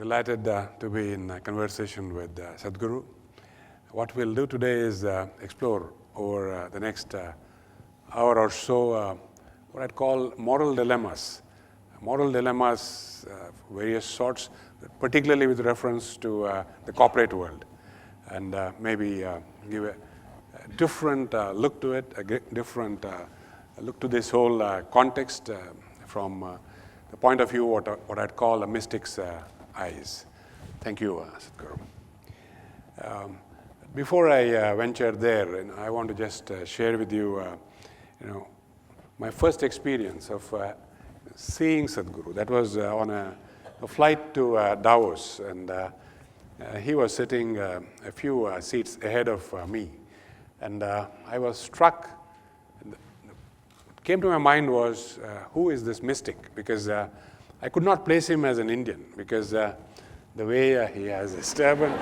Delighted to be in conversation with Sadhguru. What we'll do today is explore over the next hour or so what I'd call moral dilemmas. Moral dilemmas, various sorts, particularly with reference to the corporate world, and maybe give a different look to it, a different look to this whole context from the point of view what I'd call a mystic's eyes. Thank you, Sadhguru. Before I venture there, I want to just share with you, my first experience of seeing Sadhguru. That was on a flight to Davos, and he was sitting a few seats ahead of me, and I was struck. What came to my mind was, who is this mystic? Because I could not place him as an Indian, because the way he has his turban,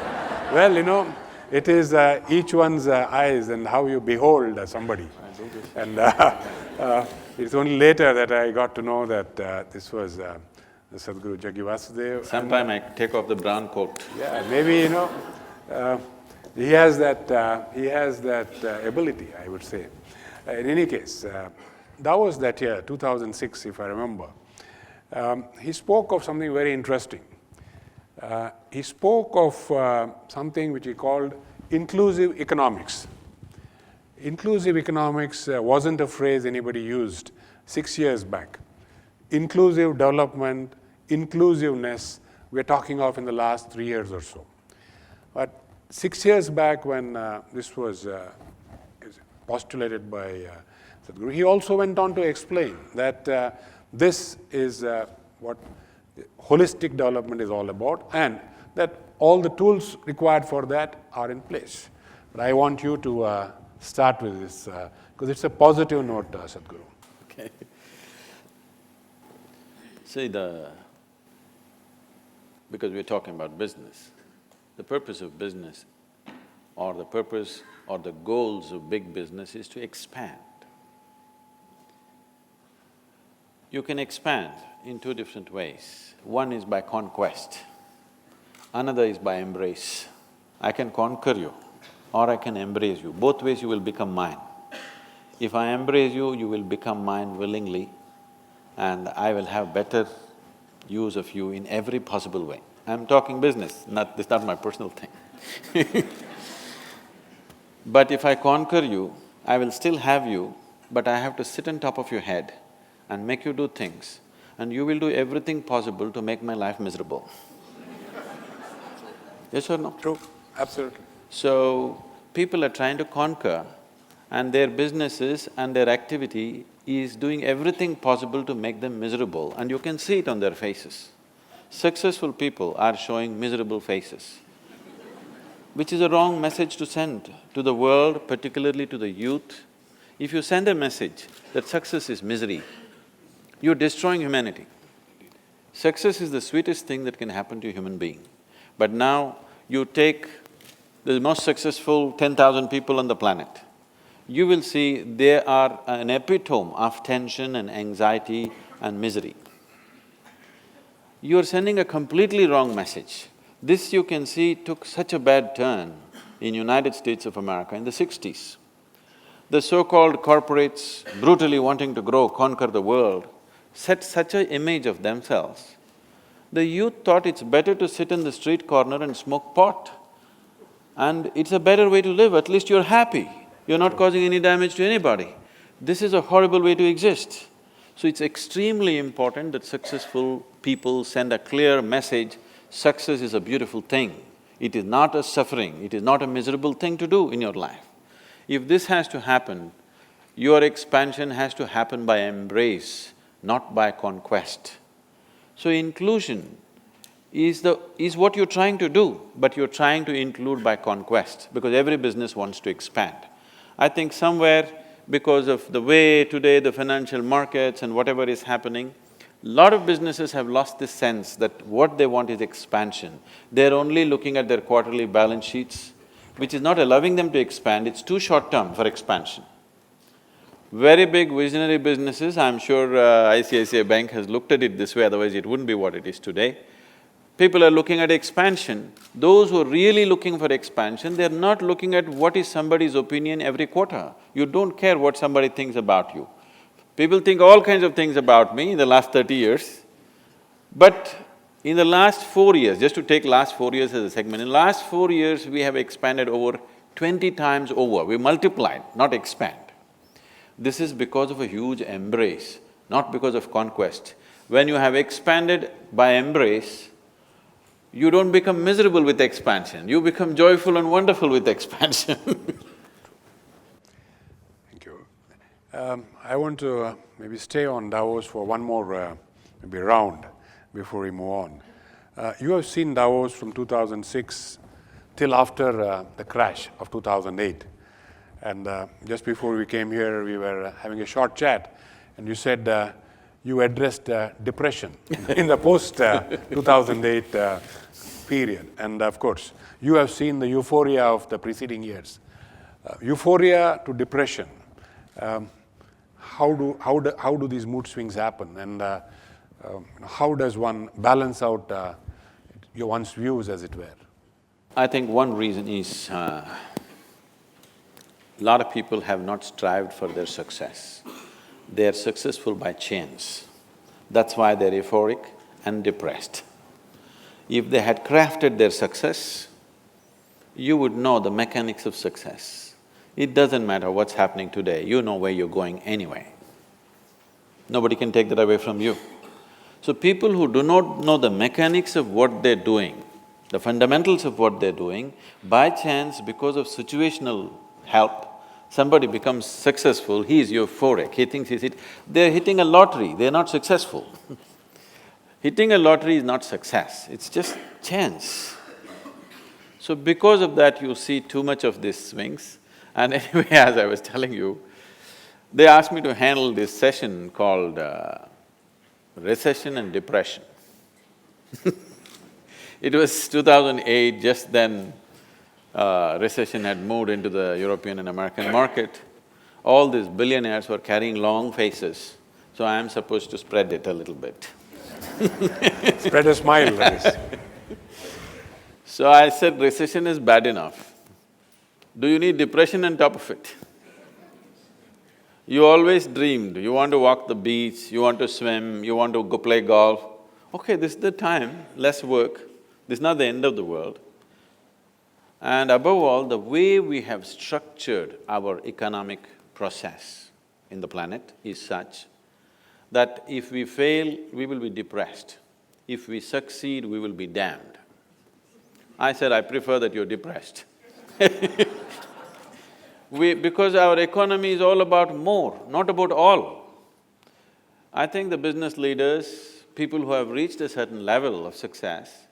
well, it is each one's eyes and how you behold somebody. And it's only later that I got to know that this was the Sadhguru Jaggi Vasudev. Sometime I take off the brown coat. Yeah, maybe, he has that ability, I would say. In any case, that was that year, 2006, if I remember. He spoke of something very interesting. He spoke of something which he called inclusive economics. Inclusive economics wasn't a phrase anybody used 6 years back. Inclusive development, inclusiveness, we're talking of in the last 3 years or so. But 6 years back when this was postulated by Sadhguru, he also went on to explain that this is what holistic development is all about, and that all the tools required for that are in place. But I want you to start with this, because it's a positive note, Sadhguru. Okay. See, because we're talking about business, the purpose of business or the purpose or the goals of big business is to expand. You can expand in two different ways. One is by conquest, another is by embrace. I can conquer you or I can embrace you. Both ways you will become mine. If I embrace you, you will become mine willingly, and I will have better use of you in every possible way. I'm talking business, this is not my personal thing. But if I conquer you, I will still have you, but I have to sit on top of your head and make you do things, and you will do everything possible to make my life miserable. Yes or no? True, absolutely. So, people are trying to conquer, and their businesses and their activity is doing everything possible to make them miserable, and you can see it on their faces. Successful people are showing miserable faces, which is a wrong message to send to the world, particularly to the youth. If you send a message that success is misery, you're destroying humanity. Success is the sweetest thing that can happen to a human being. But now you take the most successful 10,000 people on the planet, you will see they are an epitome of tension and anxiety and misery. You are sending a completely wrong message. This you can see took such a bad turn in United States of America in the 60s. The so-called corporates brutally wanting to grow, conquer the world, set such an image of themselves. The youth thought it's better to sit in the street corner and smoke pot. And it's a better way to live, at least you're happy, you're not causing any damage to anybody. This is a horrible way to exist. So it's extremely important that successful people send a clear message, success is a beautiful thing. It is not a suffering, it is not a miserable thing to do in your life. If this has to happen, your expansion has to happen by embrace, not by conquest. So inclusion is what you're trying to do, but you're trying to include by conquest, because every business wants to expand. I think somewhere, because of the way today the financial markets and whatever is happening, lot of businesses have lost this sense that what they want is expansion. They're only looking at their quarterly balance sheets, which is not allowing them to expand, it's too short-term for expansion. Very big visionary businesses, I'm sure ICICI Bank has looked at it this way, otherwise it wouldn't be what it is today. People are looking at expansion. Those who are really looking for expansion, they're not looking at what is somebody's opinion every quarter. You don't care what somebody thinks about you. People think all kinds of things about me in the last 30 years, but in the last 4 years, just to take last 4 years as a segment, in last 4 years we have expanded over 20 times over. We multiplied, not expand. This is because of a huge embrace, not because of conquest. When you have expanded by embrace, you don't become miserable with expansion, you become joyful and wonderful with expansion. Thank you. I want to maybe stay on Davos for one more maybe round before we move on. You have seen Davos from 2006 till after the crash of 2008. And just before we came here, we were having a short chat, and you said you addressed depression in the post-2008 period. And of course, you have seen the euphoria of the preceding years. Euphoria to depression, how do these mood swings happen? And how does one balance out one's views, as it were? I think one reason is a lot of people have not strived for their success. They are successful by chance. That's why they're euphoric and depressed. If they had crafted their success, you would know the mechanics of success. It doesn't matter what's happening today, you know where you're going anyway. Nobody can take that away from you. So people who do not know the mechanics of what they're doing, the fundamentals of what they're doing, by chance, because of situational help, somebody becomes successful, he is euphoric, he thinks they're hitting a lottery, they're not successful. Hitting a lottery is not success, it's just chance. So because of that, you see too much of these swings. And anyway, as I was telling you, they asked me to handle this session called recession and depression. It was 2008, just then recession had moved into the European and American market. All these billionaires were carrying long faces, so I am supposed to spread it a little bit. Spread a smile, that is. So I said, recession is bad enough. Do you need depression on top of it? You always dreamed, you want to walk the beach, you want to swim, you want to go play golf. Okay, this is the time, less work, this is not the end of the world. And above all, the way we have structured our economic process in the planet is such that if we fail, we will be depressed. If we succeed, we will be damned. I said, I prefer that you're depressed. Because our economy is all about more, not about all. I think the business leaders, people who have reached a certain level of success,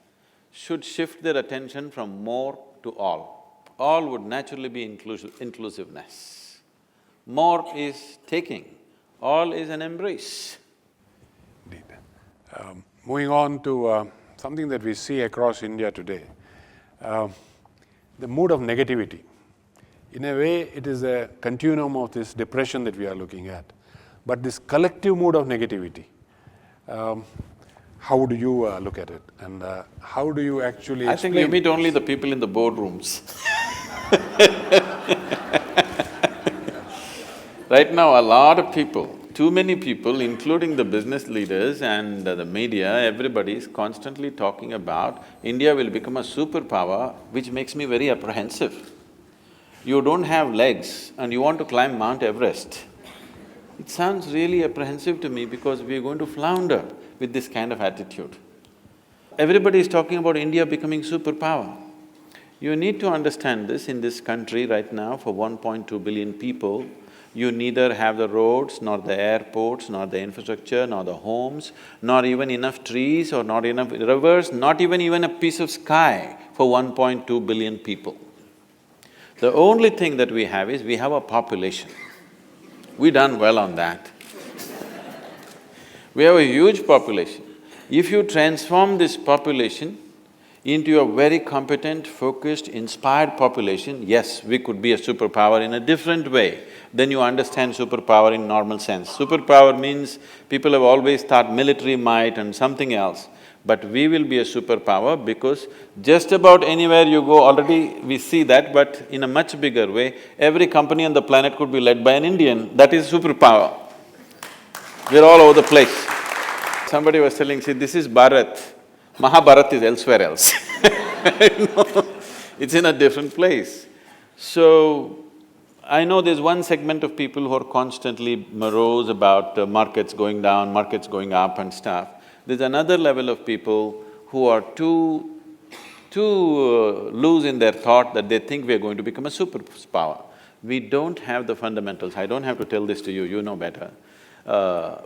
should shift their attention from more to all. All would naturally be inclusiveness. More is taking, all is an embrace. Indeed. Moving on to something that we see across India today, the mood of negativity. In a way, it is a continuum of this depression that we are looking at. But this collective mood of negativity, how do you look at it? And how do you actually explain? I think you meet only the people in the boardrooms. Right now, a lot of people, too many people, including the business leaders and the media, everybody is constantly talking about India will become a superpower, which makes me very apprehensive. You don't have legs and you want to climb Mount Everest. It sounds really apprehensive to me because we are going to flounder with this kind of attitude. Everybody is talking about India becoming superpower. You need to understand this in this country right now for 1.2 billion people. You neither have the roads, nor the airports, nor the infrastructure, nor the homes, nor even enough trees or not enough rivers, not even a piece of sky for 1.2 billion people. The only thing that we have is we have a population. We've done well on that. We have a huge population. If you transform this population into a very competent, focused, inspired population, yes, we could be a superpower in a different way than you understand superpower in normal sense. Superpower means people have always thought military might and something else. But we will be a superpower because just about anywhere you go, already we see that, but in a much bigger way, every company on the planet could be led by an Indian, that is superpower. We're all over the place. Somebody was telling, see, this is Bharat, Mahabharat is elsewhere else. You know, it's in a different place. So, I know there's one segment of people who are constantly morose about markets going down, markets going up and stuff. There's another level of people who are too loose in their thought that they think we're going to become a superpower. We don't have the fundamentals. I don't have to tell this to you, you know better.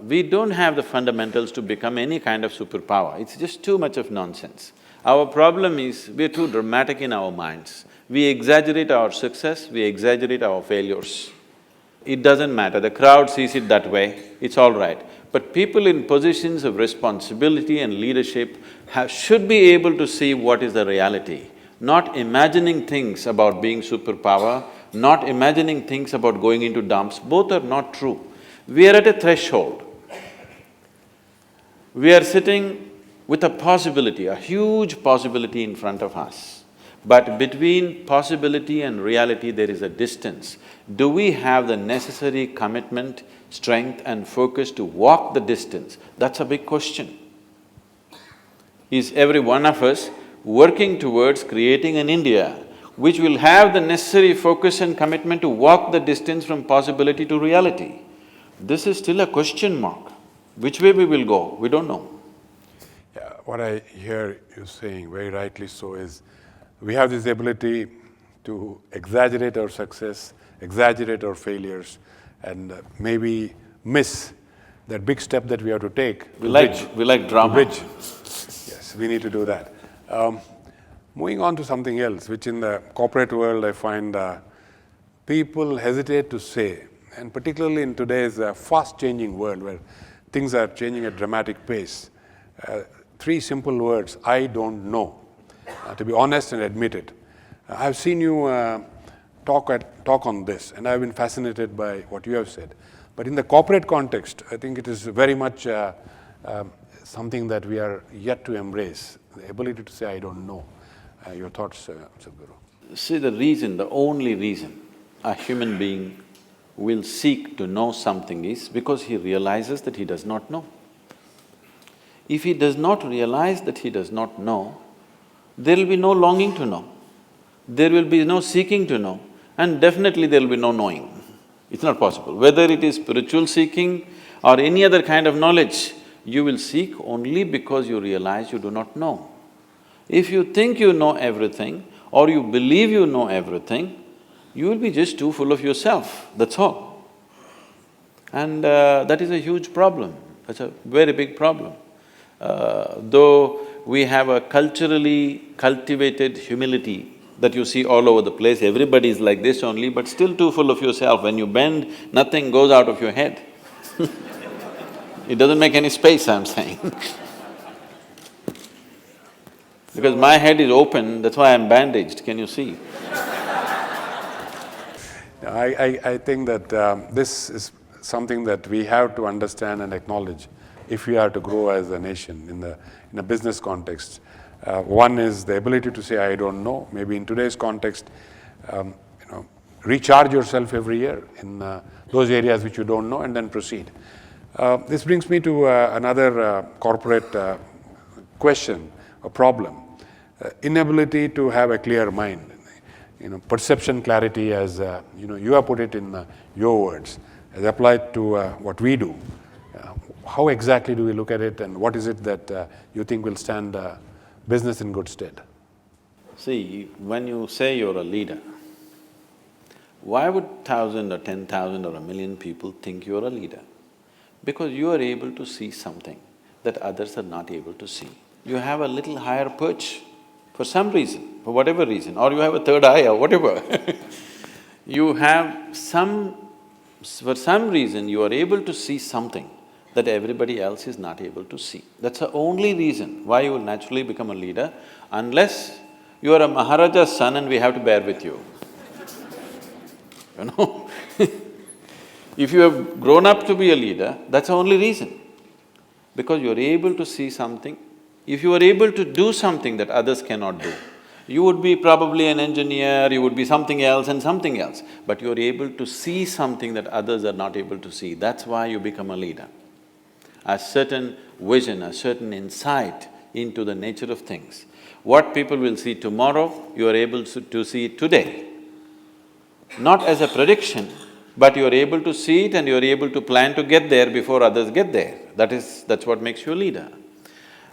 We don't have the fundamentals to become any kind of superpower. It's just too much of nonsense. Our problem is, we're too dramatic in our minds. We exaggerate our success, we exaggerate our failures. It doesn't matter, the crowd sees it that way, it's all right. But people in positions of responsibility and leadership should be able to see what is the reality, not imagining things about being superpower, not imagining things about going into dumps, both are not true. We are at a threshold. We are sitting with a possibility, a huge possibility in front of us. But between possibility and reality, there is a distance. Do we have the necessary commitment, strength and focus to walk the distance? That's a big question. Is every one of us working towards creating an India which will have the necessary focus and commitment to walk the distance from possibility to reality? This is still a question mark. Which way we will go, we don't know. Yeah, what I hear you saying, very rightly so, is we have this ability to exaggerate our success, exaggerate our failures, and maybe miss that big step that we have to take. We like drama. Yes, we need to do that. Moving on to something else, which in the corporate world I find people hesitate to say, and particularly in today's fast-changing world where things are changing at dramatic pace. Three simple words: I don't know. To be honest and admit it. I've seen you talk on this, and I've been fascinated by what you have said. But in the corporate context, I think it is very much something that we are yet to embrace, the ability to say, I don't know. Your thoughts, Sadhguru? See, the reason, the only reason a human being will seek to know something is because he realizes that he does not know. If he does not realize that he does not know, there will be no longing to know, there will be no seeking to know, and definitely there will be no knowing. It's not possible. Whether it is spiritual seeking or any other kind of knowledge, you will seek only because you realize you do not know. If you think you know everything or you believe you know everything, you will be just too full of yourself, that's all. And that is a huge problem, that's a very big problem. Though we have a culturally cultivated humility that you see all over the place, everybody is like this only, but still too full of yourself. When you bend, nothing goes out of your head. It doesn't make any space, I'm saying. Because my head is open, that's why I'm bandaged, can you see? I think that this is something that we have to understand and acknowledge if we are to grow as a nation in a business context. One is the ability to say, I don't know. Maybe in today's context, recharge yourself every year in those areas which you don't know and then proceed. This brings me to another corporate question, a problem. Inability to have a clear mind. Perception clarity, as you have put it in your words, as applied to what we do. How exactly do we look at it, and what is it that you think will stand business in good stead? See, when you say you're a leader, why would 1,000 or 10,000 or 1,000,000 people think you're a leader? Because you are able to see something that others are not able to see. You have a little higher perch for some reason, for whatever reason, or you have a third eye or whatever. You have for some reason you are able to see something that everybody else is not able to see. That's the only reason why you will naturally become a leader, unless you are a Maharaja's son and we have to bear with you. If you have grown up to be a leader, that's the only reason. Because you're able to see something if you are able to do something that others cannot do, you would be probably an engineer, you would be something else and something else, but you are able to see something that others are not able to see. That's why you become a leader. A certain vision, a certain insight into the nature of things. What people will see tomorrow, you are able to see today. Not as a prediction, but you are able to see it and you are able to plan to get there before others get there. That's what makes you a leader.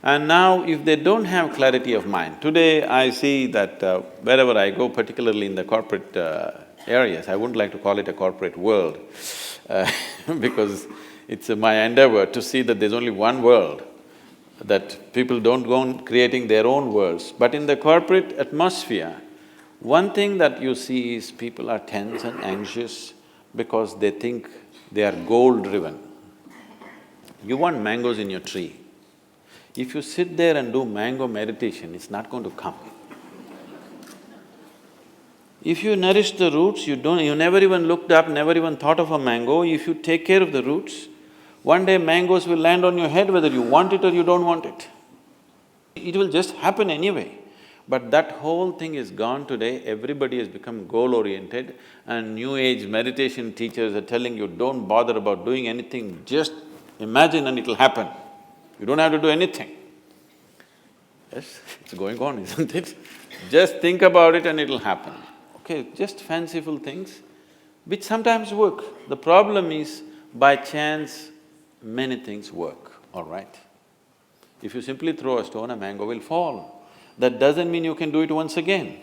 And now, if they don't have clarity of mind, today I see that wherever I go, particularly in the corporate areas, I wouldn't like to call it a corporate world because it's my endeavor to see that there's only one world, that people don't go on creating their own worlds. But in the corporate atmosphere, one thing that you see is people are tense and anxious because they think they are goal-driven. You want mangoes in your tree. If you sit there and do mango meditation, it's not going to come. If you nourish the roots, you never even looked up, never even thought of a mango, if you take care of the roots, one day mangoes will land on your head whether you want it or you don't want it. It will just happen anyway. But that whole thing is gone today, everybody has become goal-oriented and new age meditation teachers are telling you, don't bother about doing anything, just imagine and it'll happen. You don't have to do anything. Yes, it's going on, isn't it? Just think about it and it'll happen. Okay, just fanciful things, which sometimes work. The problem is, by chance, many things work, all right? If you simply throw a stone, a mango will fall. That doesn't mean you can do it once again.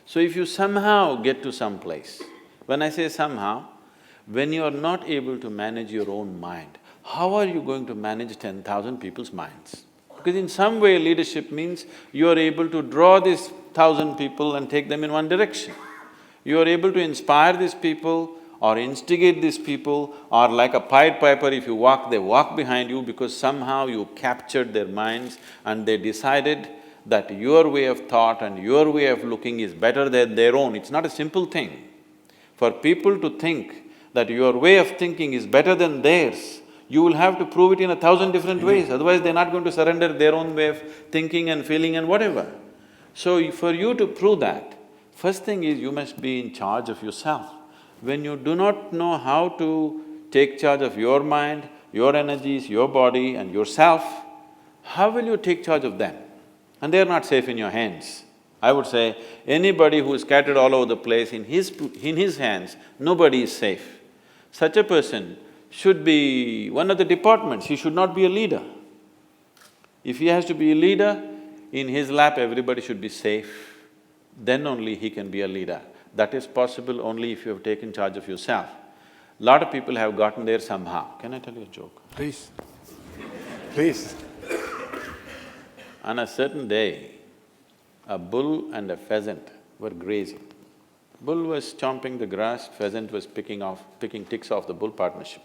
So if you somehow get to some place, when I say somehow, when you are not able to manage your own mind, how are you going to manage 10,000 people's minds? Because in some way leadership means you are able to draw these 1,000 people and take them in one direction. You are able to inspire these people or instigate these people, or like a Pied Piper, if you walk, they walk behind you because somehow you captured their minds and they decided that your way of thought and your way of looking is better than their own. It's not a simple thing. For people to think that your way of thinking is better than theirs, you will have to prove it in 1,000 different ways, otherwise they're not going to surrender their own way of thinking and feeling and whatever. So for you to prove that, first thing is you must be in charge of yourself. When you do not know how to take charge of your mind, your energies, your body and yourself, how will you take charge of them? And they're not safe in your hands. I would say, anybody who is scattered all over the place, in his hands, nobody is safe. Such a person should be one of the departments, he should not be a leader. If he has to be a leader, in his lap everybody should be safe, then only he can be a leader. That is possible only if you have taken charge of yourself. Lot of people have gotten there somehow. Can I tell you a joke? Please. Please. On a certain day, a bull and a pheasant were grazing. Bull was chomping the grass, pheasant was picking ticks off the bull partnership.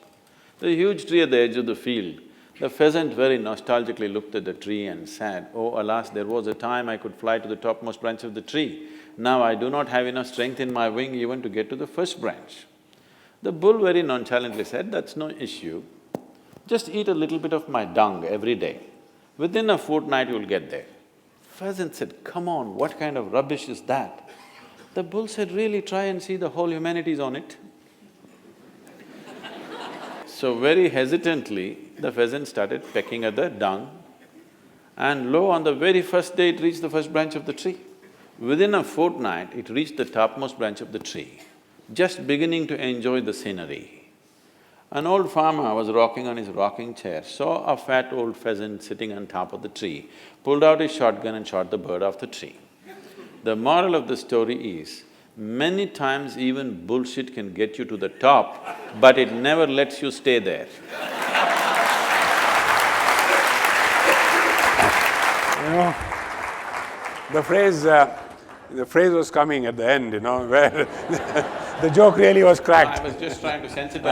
There's a huge tree at the edge of the field. The pheasant very nostalgically looked at the tree and said, "Oh, alas, there was a time I could fly to the topmost branch of the tree. Now I do not have enough strength in my wing even to get to the first branch." The bull very nonchalantly said, "That's no issue. Just eat a little bit of my dung every day. Within a fortnight you'll get there." Pheasant said, "Come on, what kind of rubbish is that?" The bull said, "Really, try and see, the whole humanity is on it." So very hesitantly, the pheasant started pecking at the dung, and lo, on the very first day it reached the first branch of the tree. Within a fortnight, it reached the topmost branch of the tree, just beginning to enjoy the scenery. An old farmer was rocking on his rocking chair, saw a fat old pheasant sitting on top of the tree, pulled out his shotgun and shot the bird off the tree. The moral of the story is, many times even bullshit can get you to the top, but it never lets you stay there. You know, the phrase was coming at the end, you know, where the joke really was cracked. I was just trying to sensitize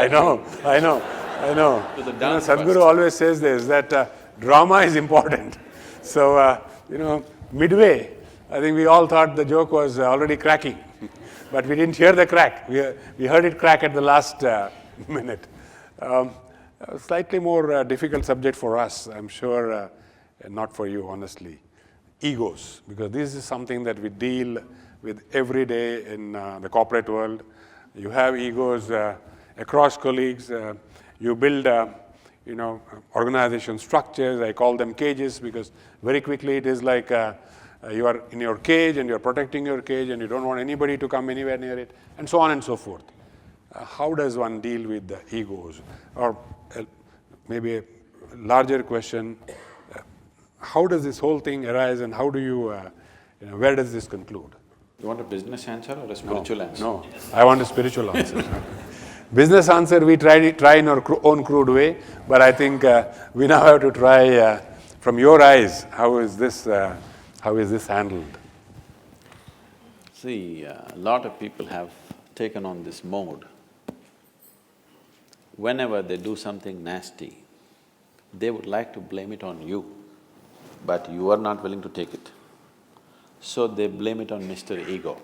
I know. to the down Sadhguru always says this, that drama is important. So, midway, I think we all thought the joke was already cracking, but we didn't hear the crack. We heard it crack at the last minute. A slightly more difficult subject for us, I'm sure. and not for you, honestly. Egos, because this is something that we deal with every day in the corporate world. You have egos across colleagues. You build, organization structures. I call them cages because very quickly it is like you are in your cage and you're protecting your cage and you don't want anybody to come anywhere near it, and so on and so forth. How does one deal with the egos? Or maybe a larger question, how does this whole thing arise and how do you, where does this conclude? You want a business answer or a spiritual answer? No, I want a spiritual answer. Business answer we try in our own crude way, but I think we now have to try from your eyes, how is this handled? See, a lot of people have taken on this mode. Whenever they do something nasty, they would like to blame it on you, but you are not willing to take it. So they blame it on Mr. Ego.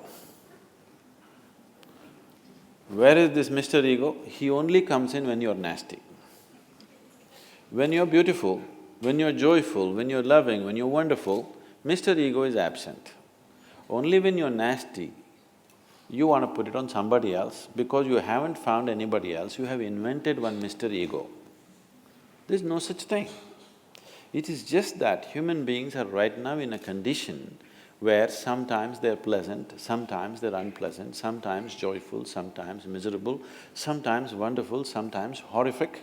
Where is this Mr. Ego? He only comes in when you're nasty. When you're beautiful, when you're joyful, when you're loving, when you're wonderful, Mr. Ego is absent. Only when you're nasty, you want to put it on somebody else because you haven't found anybody else, you have invented one Mr. Ego. There's no such thing. It is just that human beings are right now in a condition where sometimes they're pleasant, sometimes they're unpleasant, sometimes joyful, sometimes miserable, sometimes wonderful, sometimes horrific.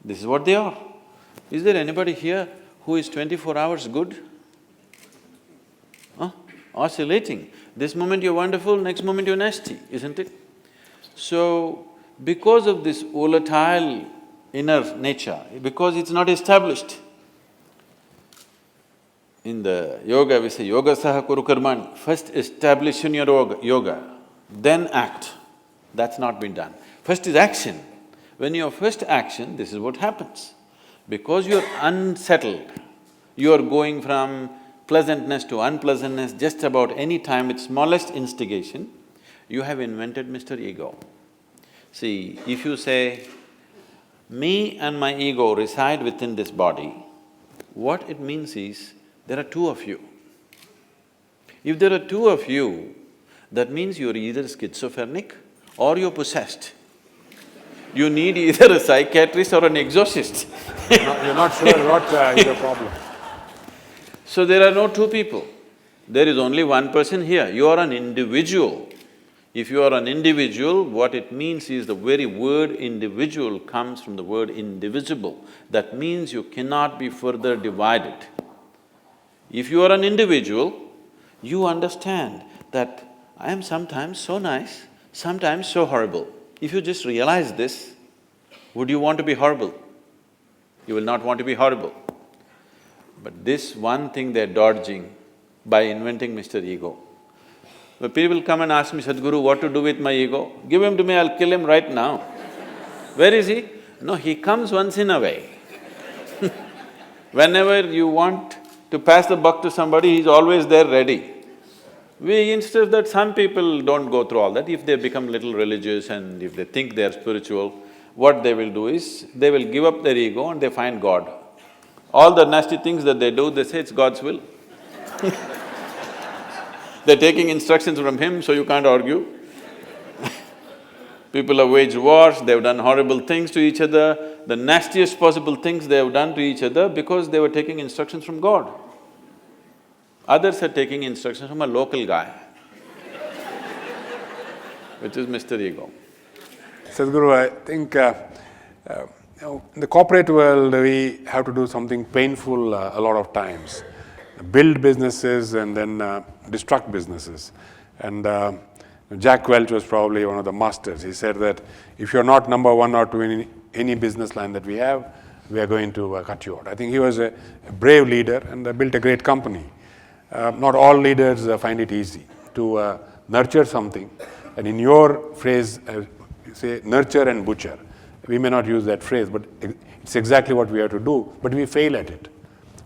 This is what they are. Is there anybody here who is 24 hours good? Oscillating. This moment you're wonderful, next moment you're nasty, isn't it? So, because of this volatile inner nature, because it's not established, in the yoga we say, yoga saha kuru karmani, first establish in your yoga, then act. That's not been done. First is action. When your first action, this is what happens. Because you're unsettled, you're going from pleasantness to unpleasantness just about any time with smallest instigation, you have invented Mr. Ego. See, if you say, me and my ego reside within this body, what it means is, there are two of you. If there are two of you, that means you're either schizophrenic or you're possessed. You need either a psychiatrist or an exorcist. You're not sure what is the problem. So there are no two people, there is only one person here, you are an individual. If you are an individual, what it means is the very word individual comes from the word indivisible. That means you cannot be further divided. If you are an individual, you understand that I am sometimes so nice, sometimes so horrible. If you just realize this, would you want to be horrible? You will not want to be horrible. But this one thing they're dodging by inventing Mr. Ego. When people come and ask me, Sadhguru, what to do with my ego? Give him to me, I'll kill him right now. Where is he? No, he comes once in a way. Whenever you want to pass the buck to somebody, he's always there ready. Instead of that, some people don't go through all that. If they become little religious and if they think they're spiritual, what they will do is, they will give up their ego and they find God. All the nasty things that they do, they say it's God's will. They're taking instructions from Him, so you can't argue. People have waged wars, they've done horrible things to each other, the nastiest possible things they have done to each other because they were taking instructions from God. Others are taking instructions from a local guy, which is Mr. Ego. Sadhguru, I think in the corporate world, we have to do something painful a lot of times. Build businesses and then destruct businesses. And Jack Welch was probably one of the masters. He said that if you're not number one or two in any business line that we are going to cut you out. I think he was a brave leader and built a great company. Not all leaders find it easy to nurture something. And in your phrase, you say nurture and butcher. We may not use that phrase, but it's exactly what we have to do, but we fail at it.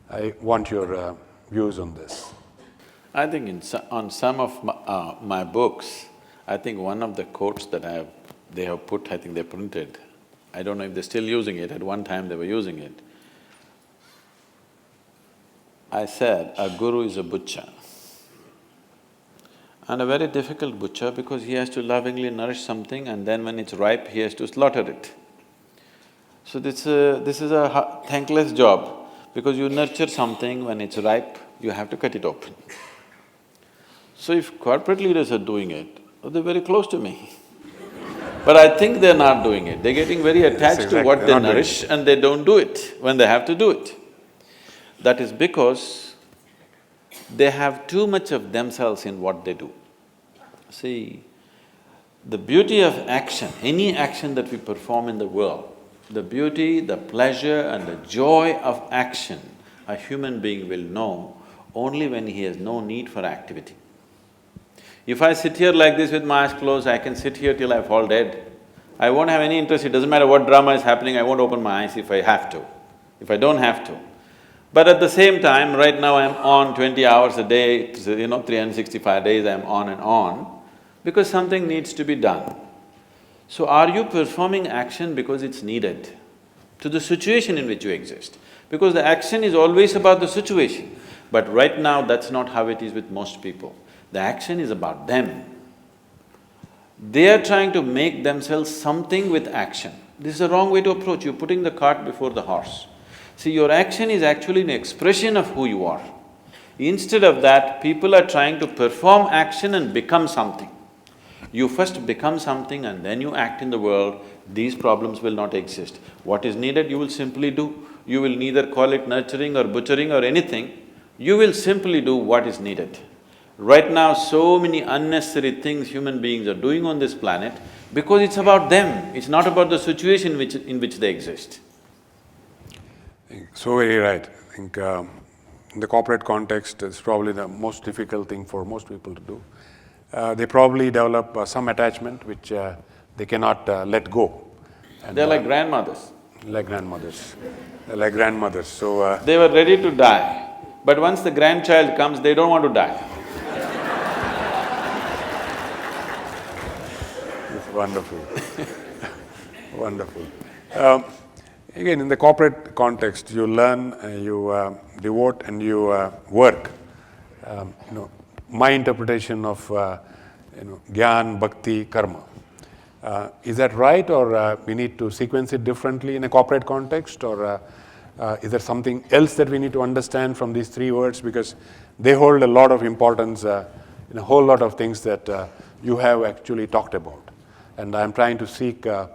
I want your views on this. I think on some of my books, I think one of the quotes that they have put, I think they printed, I don't know if they're still using it, at one time they were using it. I said a guru is a butcher. And a very difficult butcher because he has to lovingly nourish something and then when it's ripe, he has to slaughter it. So this is a thankless job because you nurture something, when it's ripe, you have to cut it open. So if corporate leaders are doing it, they're very close to me. But I think they're not doing it. They're getting very attached to what they nourish and they don't do it when they have to do it. That is because they have too much of themselves in what they do. See, the beauty of action, any action that we perform in the world, the beauty, the pleasure and the joy of action, a human being will know only when he has no need for activity. If I sit here like this with my eyes closed, I can sit here till I fall dead. I won't have any interest, it doesn't matter what drama is happening, I won't open my eyes if I have to, if I don't have to. But at the same time, right now I'm on 20 hours a day, 365 days I'm on and on, because something needs to be done. So are you performing action because it's needed to the situation in which you exist? Because the action is always about the situation, but right now that's not how it is with most people. The action is about them. They are trying to make themselves something with action. This is a wrong way to approach, you're putting the cart before the horse. See, your action is actually an expression of who you are. Instead of that, people are trying to perform action and become something. You first become something and then you act in the world, these problems will not exist. What is needed, you will simply do. You will neither call it nurturing or butchering or anything, you will simply do what is needed. Right now, so many unnecessary things human beings are doing on this planet because it's about them, it's not about the situation in which they exist. So very right. I think in the corporate context, it's probably the most difficult thing for most people to do. They probably develop some attachment which they cannot let go. And they're like grandmothers. Like grandmothers. They're like grandmothers, so… They were ready to die, but once the grandchild comes, they don't want to die. It's wonderful. Wonderful. Again, in the corporate context, you learn, you devote and you work. My interpretation of Gyan, Bhakti, Karma. Is that right, or we need to sequence it differently in a corporate context, or is there something else that we need to understand from these three words, because they hold a lot of importance in a whole lot of things that you have actually talked about. And I'm trying to seek how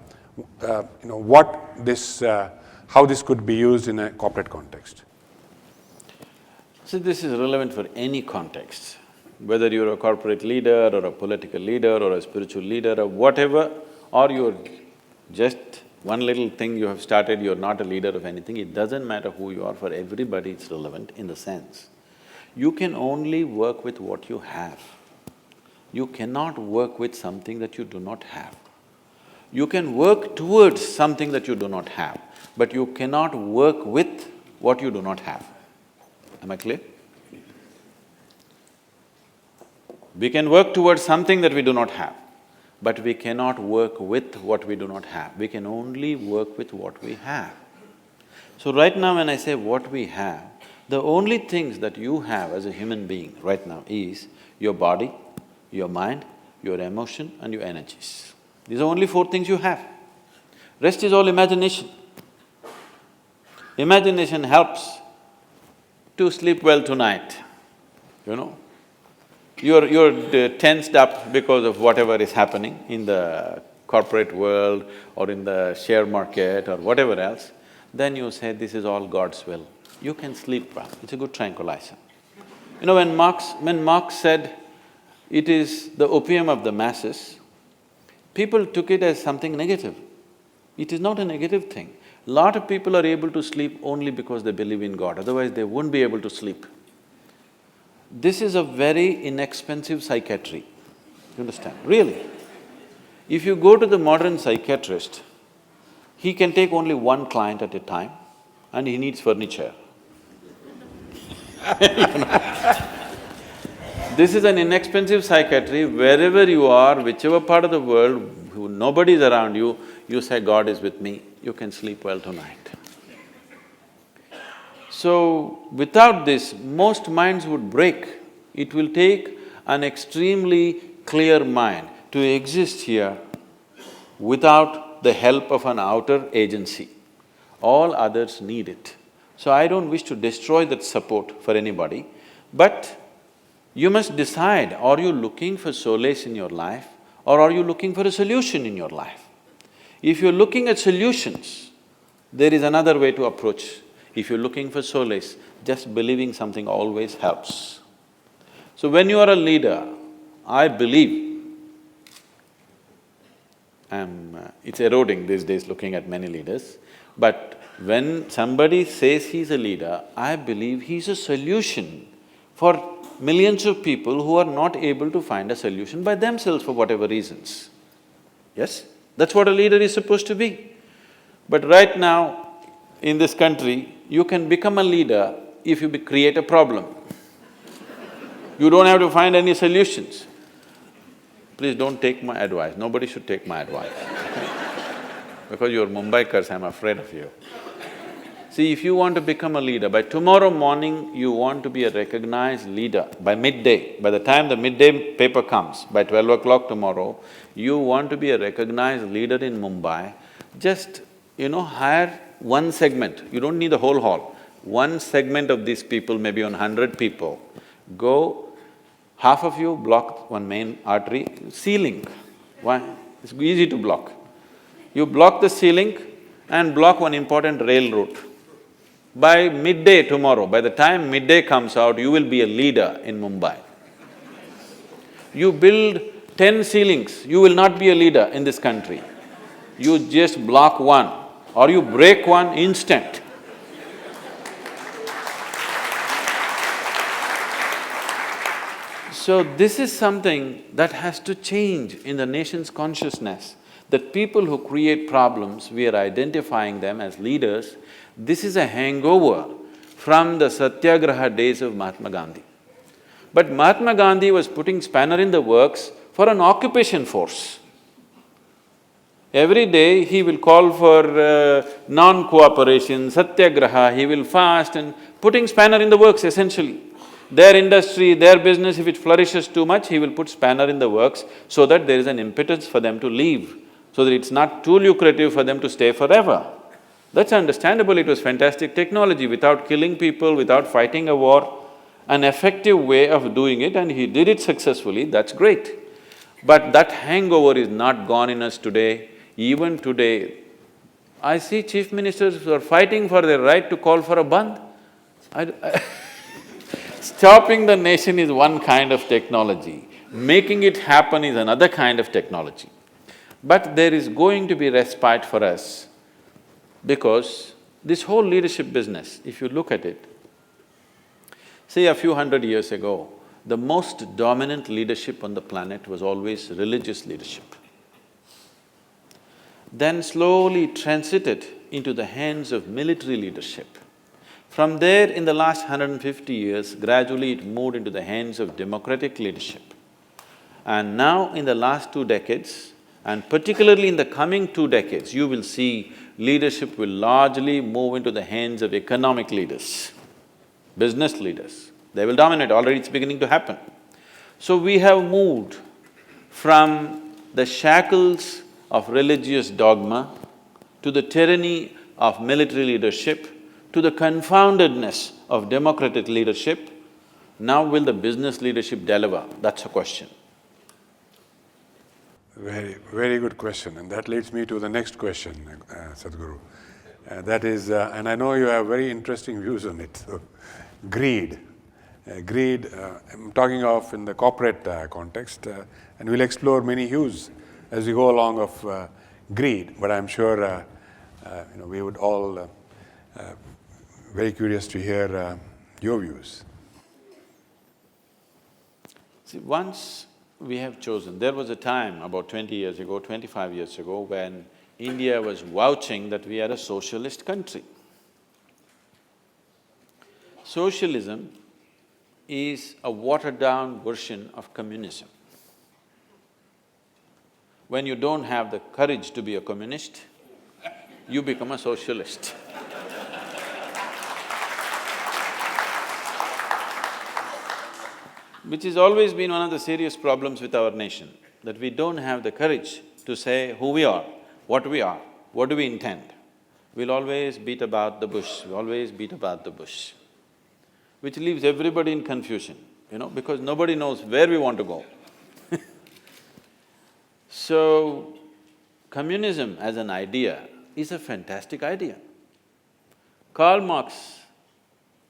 this could be used in a corporate context. So this is relevant for any context. Whether you're a corporate leader or a political leader or a spiritual leader or whatever, or you're just one little thing you have started, you're not a leader of anything, it doesn't matter who you are, for everybody it's relevant in the sense, you can only work with what you have. You cannot work with something that you do not have. You can work towards something that you do not have, but you cannot work with what you do not have. Am I clear? We can work towards something that we do not have, but we cannot work with what we do not have. We can only work with what we have. So right now when I say what we have, the only things that you have as a human being right now is your body, your mind, your emotion and your energies. These are only four things you have. Rest is all imagination. Imagination helps to sleep well tonight, You're tensed up because of whatever is happening in the corporate world or in the share market or whatever else, then you say, this is all God's will. You can sleep well, it's a good tranquilizer. When Marx said it is the opium of the masses, people took it as something negative. It is not a negative thing. Lot of people are able to sleep only because they believe in God, otherwise they wouldn't be able to sleep. This is a very inexpensive psychiatry, you understand? Really. If you go to the modern psychiatrist, he can take only one client at a time and he needs furniture. This is an inexpensive psychiatry. Wherever you are, whichever part of the world, nobody is around you, you say, God is with me, you can sleep well tonight. So, without this, most minds would break. It will take an extremely clear mind to exist here without the help of an outer agency. All others need it. So I don't wish to destroy that support for anybody, but you must decide, are you looking for solace in your life or are you looking for a solution in your life? If you're looking at solutions, there is another way to approach. If you're looking for solace, just believing something always helps. So when you are a leader, I believe, it's eroding these days looking at many leaders, but when somebody says he's a leader, I believe he's a solution for millions of people who are not able to find a solution by themselves for whatever reasons. Yes? That's what a leader is supposed to be. But right now, in this country, you can become a leader if you create a problem. You don't have to find any solutions. Please don't take my advice, nobody should take my advice because you're Mumbaikars, I'm afraid of you. See, if you want to become a leader, by tomorrow morning you want to be a recognized leader, by midday, by the time the midday paper comes, by 12 o'clock tomorrow, you want to be a recognized leader in Mumbai, just, hire one segment, you don't need the whole hall. One segment of these people, maybe on 100 people, go, half of you block one main artery, ceiling. Why? It's easy to block. You block the ceiling and block one important rail route. By midday tomorrow, by the time midday comes out, you will be a leader in Mumbai. You build 10 ceilings, you will not be a leader in this country. You just block one or you break one instant. So this is something that has to change in the nation's consciousness, that people who create problems, we are identifying them as leaders. This is a hangover from the Satyagraha days of Mahatma Gandhi. But Mahatma Gandhi was putting spanner in the works for an occupation force. Every day he will call for non-cooperation, Satyagraha, he will fast and putting spanner in the works essentially. Their industry, their business, if it flourishes too much, he will put spanner in the works so that there is an impetus for them to leave, so that it's not too lucrative for them to stay forever. That's understandable, it was fantastic technology, without killing people, without fighting a war, an effective way of doing it, and he did it successfully, that's great. But that hangover is not gone in us today. Even today, I see chief ministers who are fighting for their right to call for a bandh. Stopping the nation is one kind of technology, making it happen is another kind of technology. But there is going to be respite for us because this whole leadership business, if you look at it, say a few hundred years ago, the most dominant leadership on the planet was always religious leadership. Then slowly transited into the hands of military leadership. From there, in the last 150 years, gradually it moved into the hands of democratic leadership. And now, in the last 2 decades, and particularly in the coming 2 decades, you will see leadership will largely move into the hands of economic leaders, business leaders. They will dominate, already it's beginning to happen. So we have moved from the shackles of religious dogma to the tyranny of military leadership, to the confoundedness of democratic leadership. Now will the business leadership deliver? That's a question. Very good question, and that leads me to the next question, Sadhguru. That is, and I know you have very interesting views on it, so greed. I'm talking of in the corporate context, and we'll explore many hues as we go along of greed, but I'm sure we would all very curious to hear your views. See, once we have chosen, there was a time about 20 years ago, 25 years ago, when India was vouching that we are a socialist country. Socialism is a watered-down version of communism. When you don't have the courage to be a communist, you become a socialist. which has always been one of the serious problems with our nation, that we don't have the courage to say who we are, what do we intend. We'll always beat about the bush, we always beat about the bush, which leaves everybody in confusion, because nobody knows where we want to go. So, communism as an idea is a fantastic idea. Karl Marx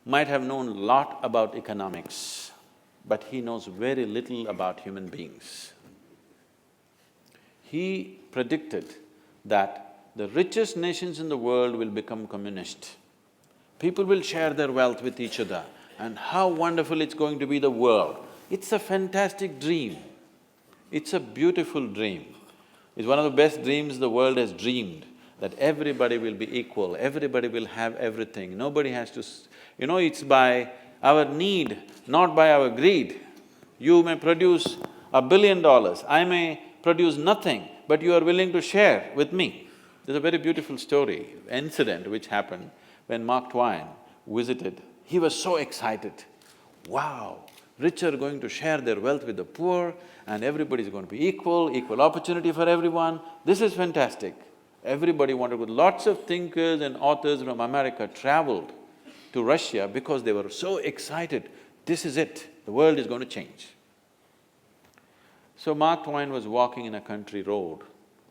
might have known a lot about economics, but he knows very little about human beings. He predicted that the richest nations in the world will become communist. People will share their wealth with each other, and how wonderful it's going to be the world. It's a fantastic dream. It's a beautiful dream. It's one of the best dreams the world has dreamed, that everybody will be equal, everybody will have everything, nobody has to… it's by our need, not by our greed. You may produce $1 billion, I may produce nothing, but you are willing to share with me. There's a very beautiful story, incident which happened when Mark Twain visited. He was so excited. Wow, rich are going to share their wealth with the poor and everybody's going to be equal, equal opportunity for everyone. This is fantastic. Everybody wanted to go. Lots of thinkers and authors from America traveled to Russia because they were so excited. This is it, the world is going to change. So Mark Twain was walking in a country road.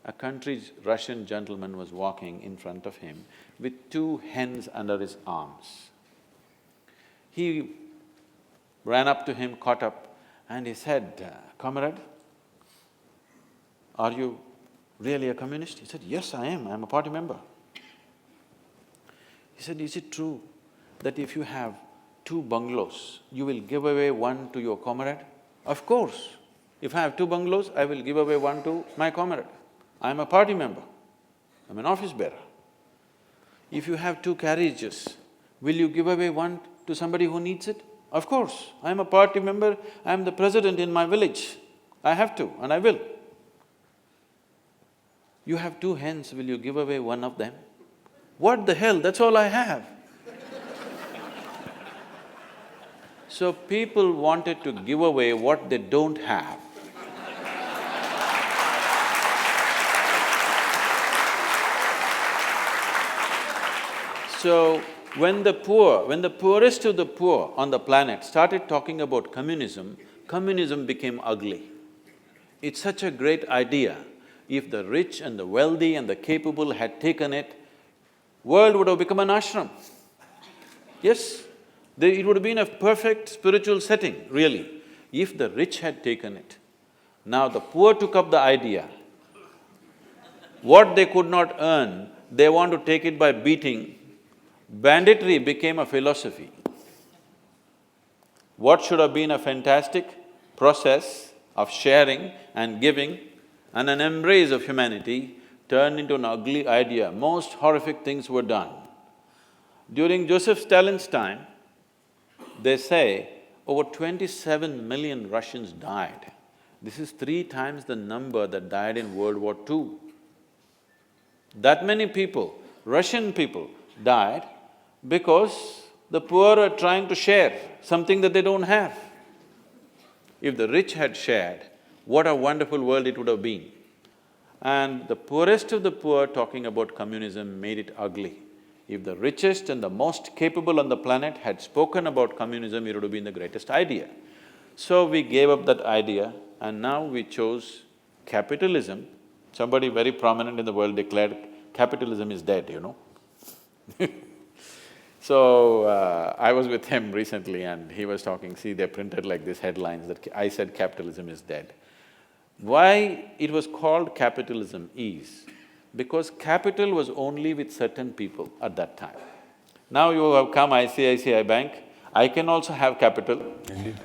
A country Russian gentleman was walking in front of him with 2 hens under his arms. He ran up to him, caught up, and he said, "Comrade, are you really a communist?" He said, "Yes, I am a party member." He said, "Is it true that if you have 2 bungalows, you will give away 1 to your comrade?" "Of course. If I have 2 bungalows, I will give away 1 to my comrade. I'm a party member, I'm an office bearer." "If you have 2 carriages, will you give away 1 to somebody who needs it?" "Of course, I'm a party member, I'm the president in my village, I have to and I will." "You have 2 hens, will you give away 1 of them?" "What the hell, that's all I have." So people wanted to give away what they don't have. So, when the poorest of the poor on the planet started talking about communism, communism became ugly. It's such a great idea. If the rich and the wealthy and the capable had taken it, world would have become an ashram. Yes, it would have been a perfect spiritual setting, really, if the rich had taken it. Now the poor took up the idea. What they could not earn, they want to take it by beating. Banditry became a philosophy. What should have been a fantastic process of sharing and giving and an embrace of humanity turned into an ugly idea. Most horrific things were done. During Joseph Stalin's time, they say over 27 million Russians died. This is 3 times the number that died in World War II. That many people, Russian people, died because the poor are trying to share something that they don't have. If the rich had shared, what a wonderful world it would have been. And the poorest of the poor talking about communism made it ugly. If the richest and the most capable on the planet had spoken about communism, it would have been the greatest idea. So we gave up that idea and now we chose capitalism. Somebody very prominent in the world declared capitalism is dead, So, I was with him recently and he was talking, see, they printed like these headlines that I said capitalism is dead. Why it was called capitalism is because capital was only with certain people at that time. Now you have come ICICI Bank, I can also have capital. Indeed.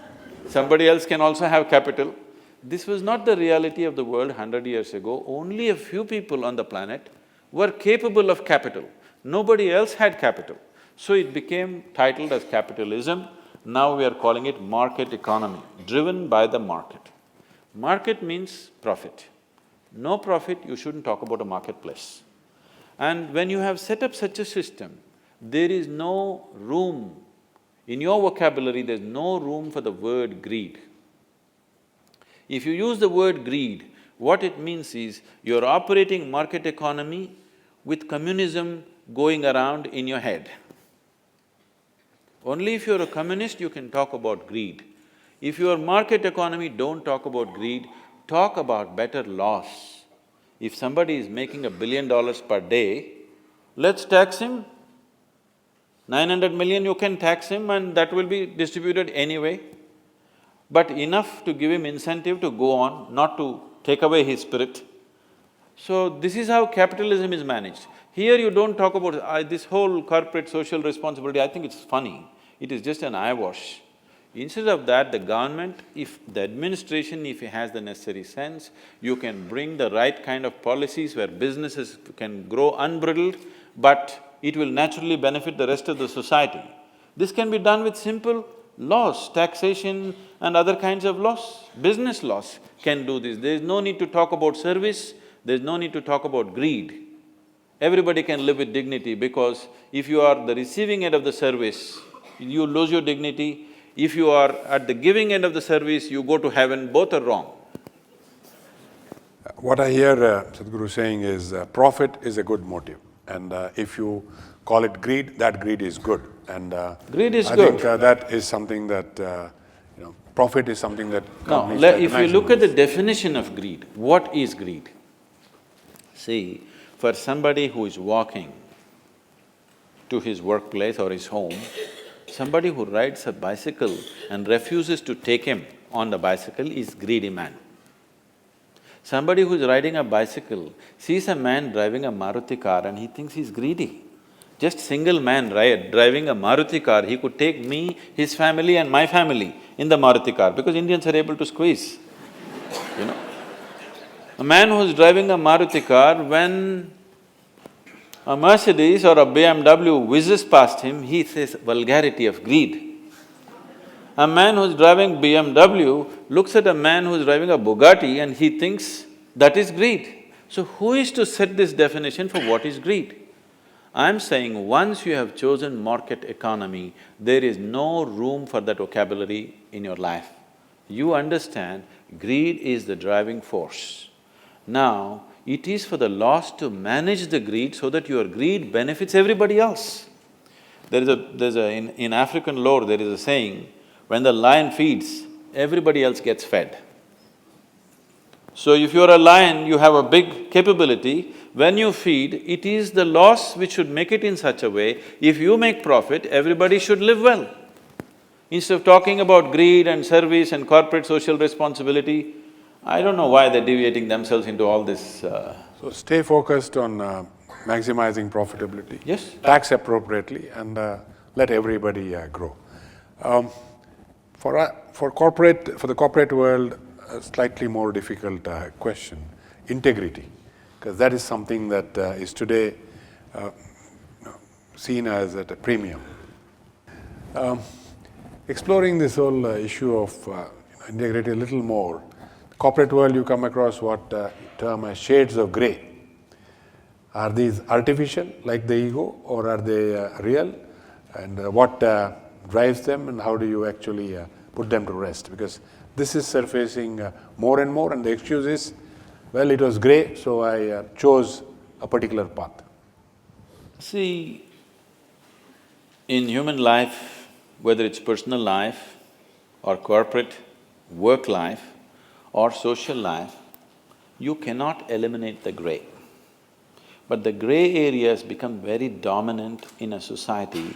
Somebody else can also have capital. This was not the reality of the world 100 years ago. Only a few people on the planet were capable of capital. Nobody else had capital. So it became titled as capitalism. Now we are calling it market economy, driven by the market. Market means profit. No profit, you shouldn't talk about a marketplace. And when you have set up such a system, there is no room In your vocabulary, there's no room for the word greed. If you use the word greed, what it means is you're operating market economy with communism going around in your head. Only if you're a communist, you can talk about greed. If you're market economy, don't talk about greed, talk about better laws. If somebody is making $1 billion per day, let's tax him. 900 million, you can tax him and that will be distributed anyway. But enough to give him incentive to go on, not to take away his spirit. So this is how capitalism is managed. Here you don't talk about this whole corporate social responsibility, I think it's funny. It is just an eyewash. Instead of that, the government, if the administration, if it has the necessary sense, you can bring the right kind of policies where businesses can grow unbridled, but it will naturally benefit the rest of the society. This can be done with simple laws, taxation and other kinds of laws. Business laws can do this. There is no need to talk about service, there is no need to talk about greed. Everybody can live with dignity because if you are the receiving end of the service, you lose your dignity. If you are at the giving end of the service, you go to heaven, both are wrong. What I hear Sadhguru saying is profit is a good motive, and if you call it greed, that greed is good. And greed is I good. think that is something that, profit is something that Now, companies try to if you look at the maximize. definition of greed, what is greed? See, for somebody who is walking to his workplace or his home, somebody who rides a bicycle and refuses to take him on the bicycle is greedy man. Somebody who's riding a bicycle sees a man driving a Maruti car and he thinks he's greedy. Just single man driving a Maruti car, he could take me, his family and my family in the Maruti car because Indians are able to squeeze, you know. A man who's driving a Maruti car, when a Mercedes or a BMW whizzes past him, he says vulgarity of greed. A man who's driving BMW looks at a man who's driving a Bugatti and he thinks that is greed. So who is to set this definition for what is greed? I'm saying once you have chosen market economy, there is no room for that vocabulary in your life. You understand greed is the driving force. Now, it is for the laws to manage the greed so that your greed benefits everybody else. In African lore, there is a saying, when the lion feeds, everybody else gets fed. So if you're a lion, you have a big capability, when you feed, it is the laws which should make it in such a way, if you make profit, everybody should live well. Instead of talking about greed and service and corporate social responsibility, I don't know why they're deviating themselves into all this So stay focused on maximizing profitability. Yes. Tax appropriately and let everybody grow. For the corporate world, a slightly more difficult question, integrity, because that is something that is today seen as at a premium. Exploring this whole issue of integrity a little more, corporate world you come across what term as shades of grey. Are these artificial, like the ego, or are they real? And what drives them, and how do you actually put them to rest? Because this is surfacing more and more, and the excuse is, well, it was grey, so I chose a particular path. See, in human life, whether it's personal life or corporate work life or social life, you cannot eliminate the grey. But the grey areas become very dominant in a society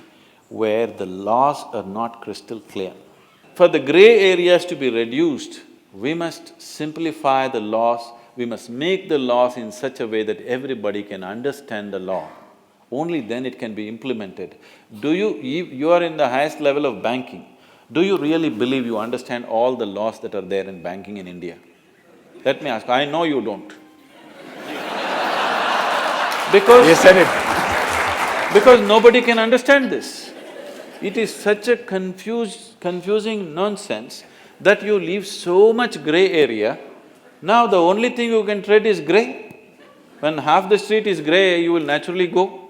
where the laws are not crystal clear. For the grey areas to be reduced, we must simplify the laws, we must make the laws in such a way that everybody can understand the law. Only then it can be implemented. You are in the highest level of banking. Do you really believe you understand all the laws that are there in banking in India? Let me ask, I know you don't. Because nobody can understand this. It is such a confusing nonsense that you leave so much grey area. Now the only thing you can tread is grey. When half the street is grey, you will naturally go.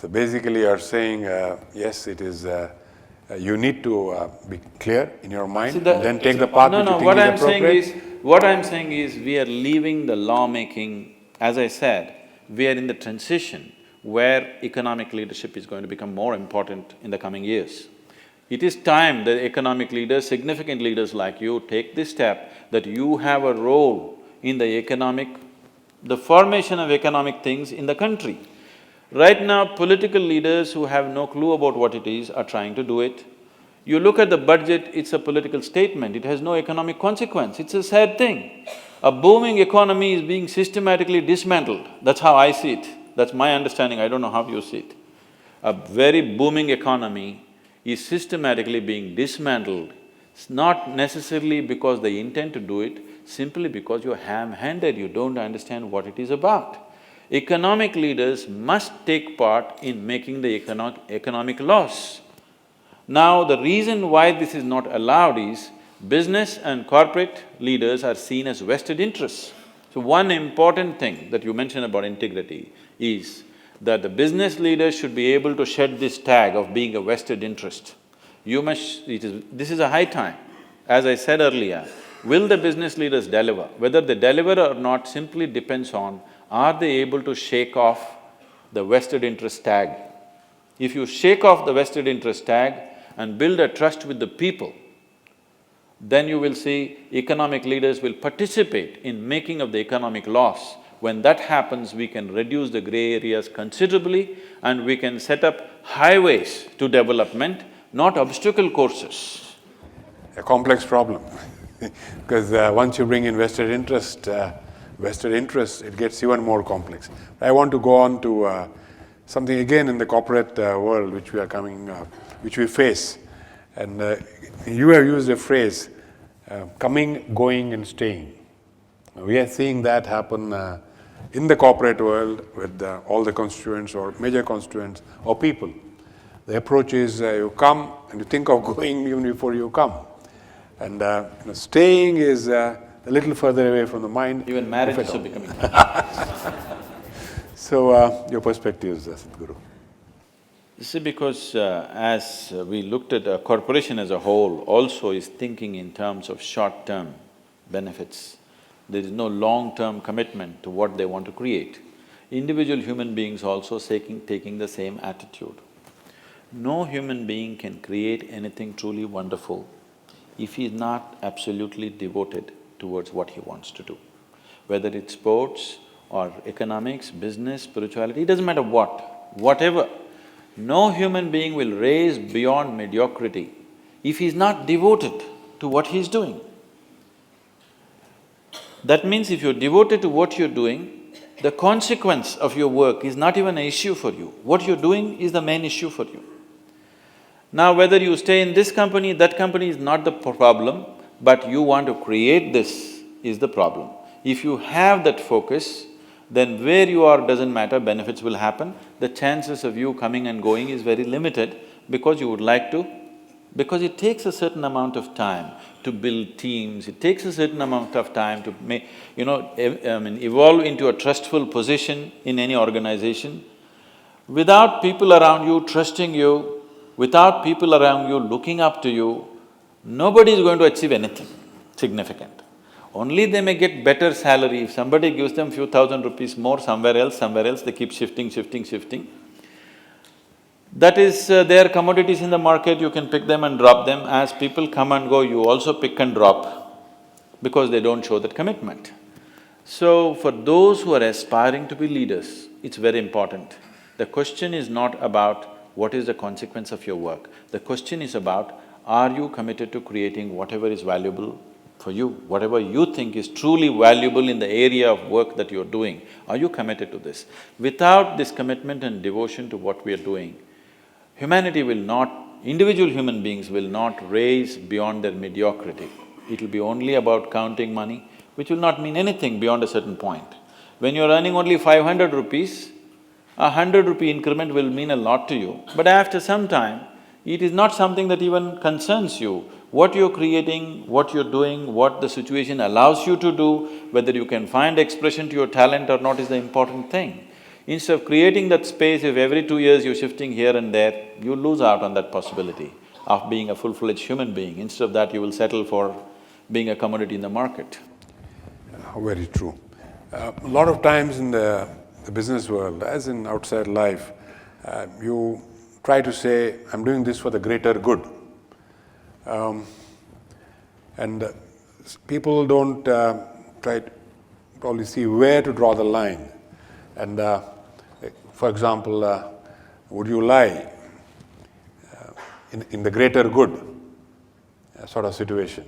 So basically you're saying, yes, it is, you need to be clear in your mind and then take the path which you think is appropriate. What I'm saying is, we are leaving the lawmaking, as I said, we are in the transition where economic leadership is going to become more important in the coming years. It is time that economic leaders, significant leaders like you, take this step that you have a role in the formation of economic things in the country. Right now, political leaders who have no clue about what it is are trying to do it. You look at the budget, it's a political statement, it has no economic consequence, it's a sad thing. A booming economy is being systematically dismantled, that's how I see it, that's my understanding, I don't know how you see it. A very booming economy is systematically being dismantled. It's not necessarily because they intend to do it, simply because you're ham-handed, you don't understand what it is about. Economic leaders must take part in making the economic laws. Now, the reason why this is not allowed is, business and corporate leaders are seen as vested interests. So one important thing that you mentioned about integrity is that the business leaders should be able to shed this tag of being a vested interest. This is a high time. As I said earlier, will the business leaders deliver? Whether they deliver or not simply depends on, are they able to shake off the vested interest tag? If you shake off the vested interest tag and build a trust with the people, then you will see economic leaders will participate in making of the economic laws. When that happens, we can reduce the gray areas considerably and we can set up highways to development, not obstacle courses. A complex problem because once you bring in vested interest, it gets even more complex. I want to go on to something again in the corporate world which we face. And you have used a phrase, coming, going and staying. We are seeing that happen in the corporate world with all the constituents or major constituents or people. The approach is you come and you think of going even before you come. And staying is a little further away from the mind. Even marriage is becoming… So, your perspectives, Sadhguru. You see, because as we looked at a corporation as a whole also is thinking in terms of short-term benefits. There is no long-term commitment to what they want to create. Individual human beings also taking the same attitude. No human being can create anything truly wonderful if he is not absolutely devoted towards what he wants to do. Whether it's sports or economics, business, spirituality, it doesn't matter whatever. No human being will rise beyond mediocrity if he's not devoted to what he's doing. That means if you're devoted to what you're doing, the consequence of your work is not even an issue for you. What you're doing is the main issue for you. Now, whether you stay in this company, that company is not the problem, but you want to create this is the problem. If you have that focus, then where you are doesn't matter, benefits will happen. The chances of you coming and going is very limited because you would like to… because it takes a certain amount of time to build teams, it takes a certain amount of time to make… evolve into a trustful position in any organization. Without people around you trusting you, without people around you looking up to you, nobody is going to achieve anything significant. Only they may get better salary. If somebody gives them few thousand rupees more somewhere else, they keep shifting. That is their commodities in the market, you can pick them and drop them. As people come and go, you also pick and drop because they don't show that commitment. So, for those who are aspiring to be leaders, it's very important. The question is not about what is the consequence of your work. The question is about, are you committed to creating whatever is valuable for you, whatever you think is truly valuable in the area of work that you're doing, are you committed to this? Without this commitment and devotion to what we are doing, humanity will not… individual human beings will not rise beyond their mediocrity. It will be only about counting money, which will not mean anything beyond a certain point. When you're earning only 500 rupees, a 100 rupee increment will mean a lot to you, but after some time, it is not something that even concerns you. What you're creating, what you're doing, what the situation allows you to do, whether you can find expression to your talent or not is the important thing. Instead of creating that space, if every 2 years you're shifting here and there, you lose out on that possibility of being a full-fledged human being. Instead of that, you will settle for being a commodity in the market. Very true. A lot of times in the business world, as in outside life, you try to say, I'm doing this for the greater good. And people don't try to probably see where to draw the line. And for example, would you lie in the greater good sort of situation?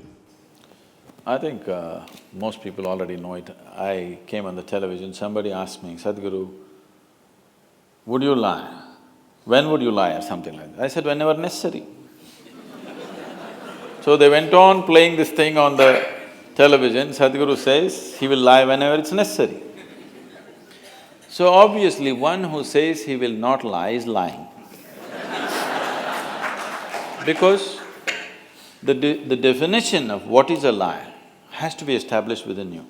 I think most people already know it. I came on the television, somebody asked me, Sadhguru, would you lie? When would you lie or something like that? I said, whenever necessary. So they went on playing this thing on the television. Sadhguru says he will lie whenever it's necessary. So obviously, one who says he will not lie is lying. Because the definition of what is a lie has to be established within you.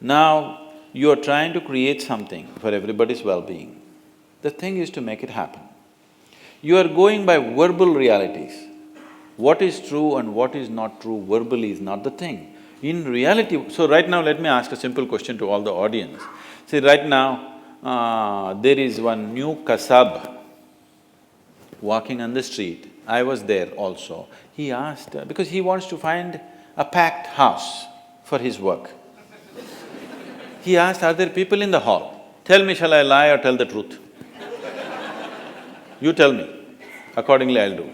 Now, you are trying to create something for everybody's well-being. The thing is to make it happen. You are going by verbal realities. What is true and what is not true verbally is not the thing. In reality, so right now let me ask a simple question to all the audience. See, right now, there is one new kasab walking on the street. I was there also. He asked, because he wants to find a packed house for his work. He asked, are there people in the hall? Tell me, shall I lie or tell the truth? You tell me, accordingly I'll do.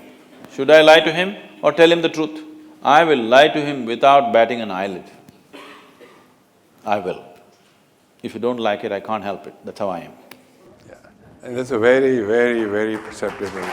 Should I lie to him or tell him the truth? I will lie to him without batting an eyelid. I will. If you don't like it, I can't help it, that's how I am. Yeah, and that's a very, very, very perceptive thing.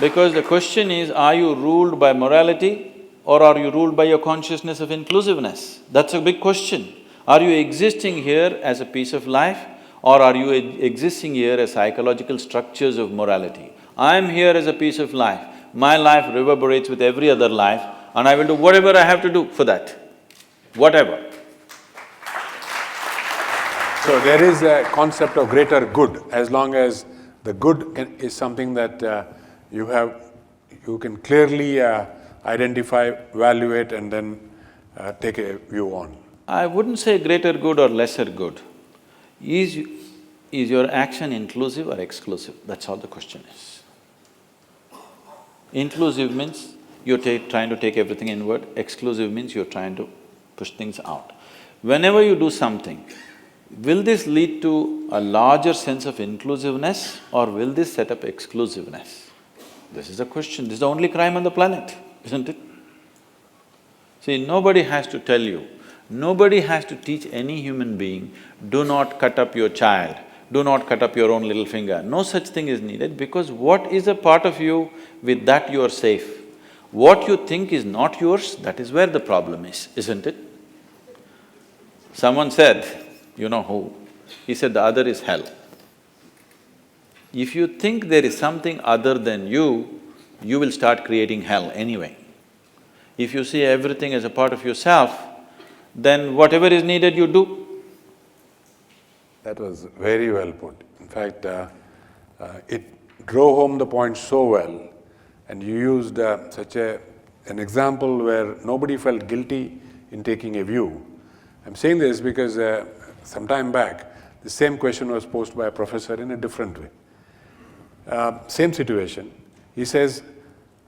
Because the question is, are you ruled by morality or are you ruled by your consciousness of inclusiveness? That's a big question. Are you existing here as a piece of life or are you existing here as psychological structures of morality? I am here as a piece of life. My life reverberates with every other life and I will do whatever I have to do for that, whatever. So there is a concept of greater good, as long as the good is something that you can clearly identify, evaluate and then take a view on. I wouldn't say greater good or lesser good. Is your action inclusive or exclusive? That's all the question is. Inclusive means you're trying to take everything inward, exclusive means you're trying to push things out. Whenever you do something, will this lead to a larger sense of inclusiveness or will this set up exclusiveness? This is the question, this is the only crime on the planet, isn't it? See, nobody has to tell you, nobody has to teach any human being, do not cut up your child, do not cut up your own little finger. No such thing is needed because what is a part of you, with that you are safe. What you think is not yours, that is where the problem is, isn't it? Someone said, you know who, he said the other is hell. If you think there is something other than you will start creating hell anyway. If you see everything as a part of yourself, then whatever is needed you do. That was very well put. In fact, it drove home the point so well and you used such an example where nobody felt guilty in taking a view. I'm saying this because some time back, the same question was posed by a professor in a different way. Same situation. He says,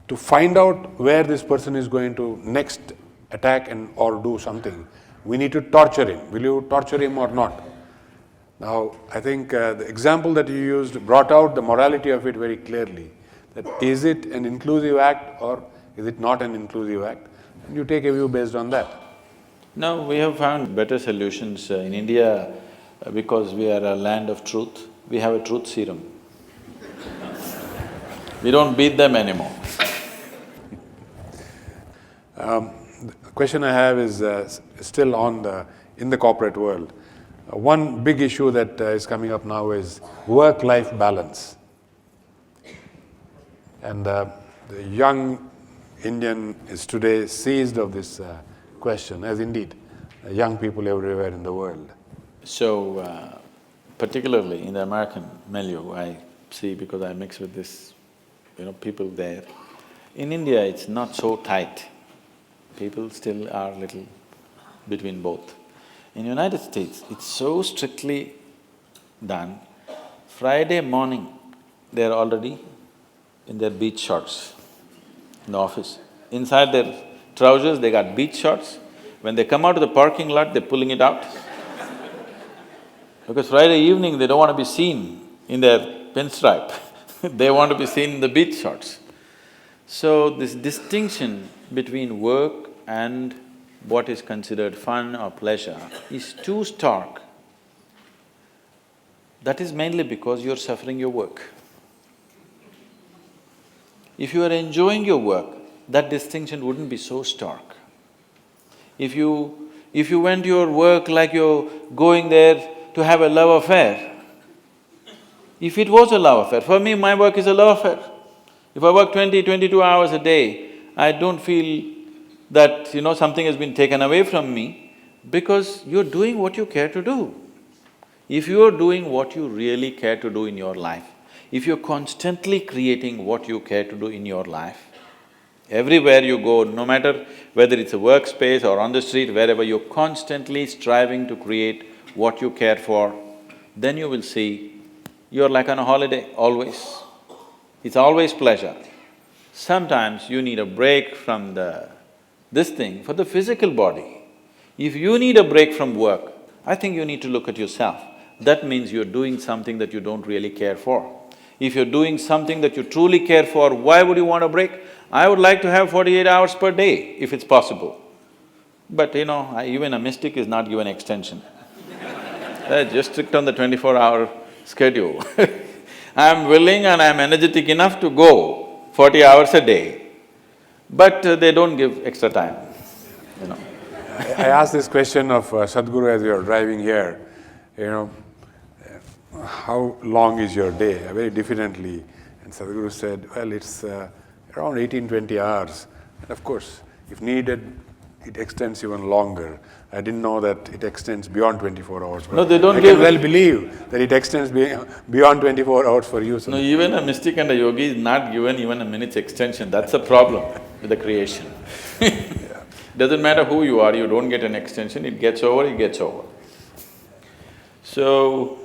to find out where this person is going to next attack and or do something, we need to torture him. Will you torture him or not? Now, I think the example that you used brought out the morality of it very clearly. That is it an inclusive act or is it not an inclusive act? And you take a view based on that. No, we have found better solutions. In India, because we are a land of truth, we have a truth serum. We don't beat them anymore. The question I have is still in the corporate world. One big issue that is coming up now is work-life balance. And the young Indian is today seized of this question, as indeed young people everywhere in the world. So, particularly in the American milieu, I see, because I mix with this, people there. In India, it's not so tight. People still are little between both. In United States, it's so strictly done. Friday morning, they're already in their beach shorts in the office. Inside their trousers, they got beach shorts. When they come out of the parking lot, they're pulling it out. Because Friday evening, they don't want to be seen in their pinstripe they want to be seen in the beach shorts. So this distinction between work and what is considered fun or pleasure is too stark. That is mainly because you're suffering your work. If you are enjoying your work, that distinction wouldn't be so stark. If you went to your work like you're going there to have a love affair, if it was a love affair, for me, my work is a love affair. If I work 22 hours a day, I don't feel that, something has been taken away from me, because you're doing what you care to do. If you're doing what you really care to do in your life, if you're constantly creating what you care to do in your life, everywhere you go, no matter whether it's a workspace or on the street, wherever you're constantly striving to create what you care for, then you will see you're like on a holiday, always. It's always pleasure. Sometimes you need a break from this thing for the physical body. If you need a break from work, I think you need to look at yourself. That means you're doing something that you don't really care for. If you're doing something that you truly care for, why would you want a break? I would like to have 48 hours per day, if it's possible. But even a mystic is not given extension. They're just strict on the 24-hour schedule. I'm willing and I'm energetic enough to go 40 hours a day, but they don't give extra time, I asked this question of Sadhguru as we were driving here, how long is your day? Very diffidently. And Sadhguru said, well, it's around 18-20 hours. And of course, if needed, it extends even longer. I didn't know that it extends beyond 24 hours. No, they don't I give… can well believe that it extends beyond 24 hours for you. No, even a mystic and a yogi is not given even a minute's extension. That's a problem with the creation. Doesn't matter who you are, you don't get an extension, it gets over, it gets over. So,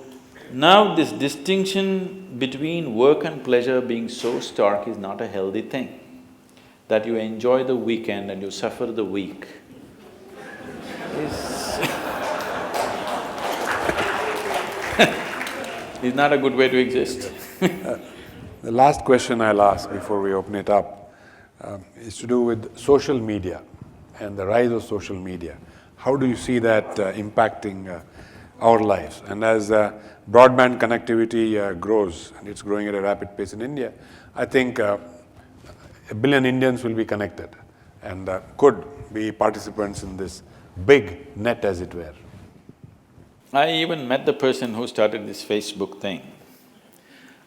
now this distinction between work and pleasure being so stark is not a healthy thing. That you enjoy the weekend and you suffer the week is not a good way to exist. The last question I'll ask before we open it up is to do with social media and the rise of social media. How do you see that impacting our lives? And as broadband connectivity grows, and it's growing at a rapid pace in India, I think 1 billion Indians will be connected and could be participants in this big net, as it were. I even met the person who started this Facebook thing.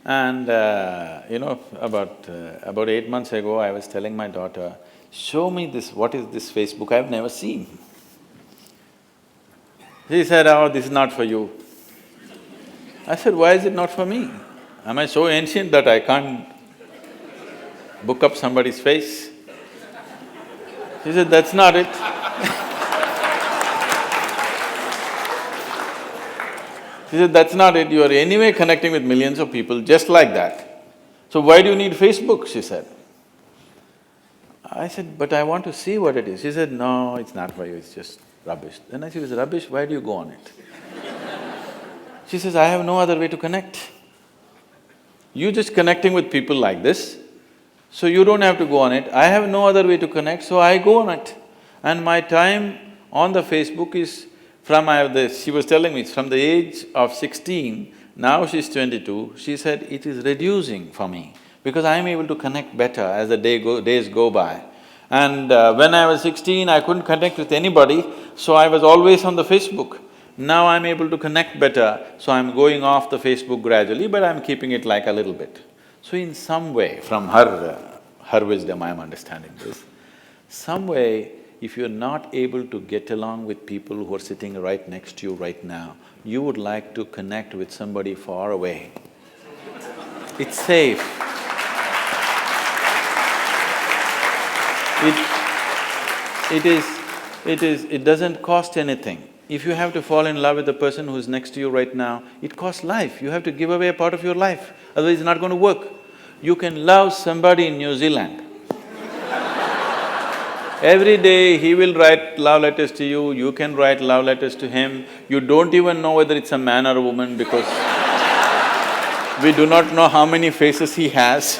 And about 8 months ago, I was telling my daughter, show me this, what is this Facebook, I've never seen. She said, oh, this is not for you. I said, why is it not for me? Am I so ancient that I can't book up somebody's face? She said, that's not it. She said, that's not it, you are anyway connecting with millions of people just like that. So why do you need Facebook, she said. I said, but I want to see what it is. She said, no, it's not for you, it's just rubbish. Then I said, it's rubbish, why do you go on it? She says, I have no other way to connect. You just connecting with people like this, so you don't have to go on it. I have no other way to connect, so I go on it. And my time on the Facebook is she was telling me, it's from the age of 16, now she's 22, she said, it is reducing for me because I'm able to connect better as the days go by. And when I was 16, I couldn't connect with anybody, so I was always on the Facebook. Now I'm able to connect better, so I'm going off the Facebook gradually, but I'm keeping it like a little bit. So in some way, from her wisdom I'm understanding this, some way if you're not able to get along with people who are sitting right next to you right now, you would like to connect with somebody far away. It's safe. It doesn't cost anything. If you have to fall in love with the person who's next to you right now, it costs life. You have to give away a part of your life, otherwise it's not going to work. You can love somebody in New Zealand. Every day he will write love letters to you, you can write love letters to him. You don't even know whether it's a man or a woman because we do not know how many faces he has.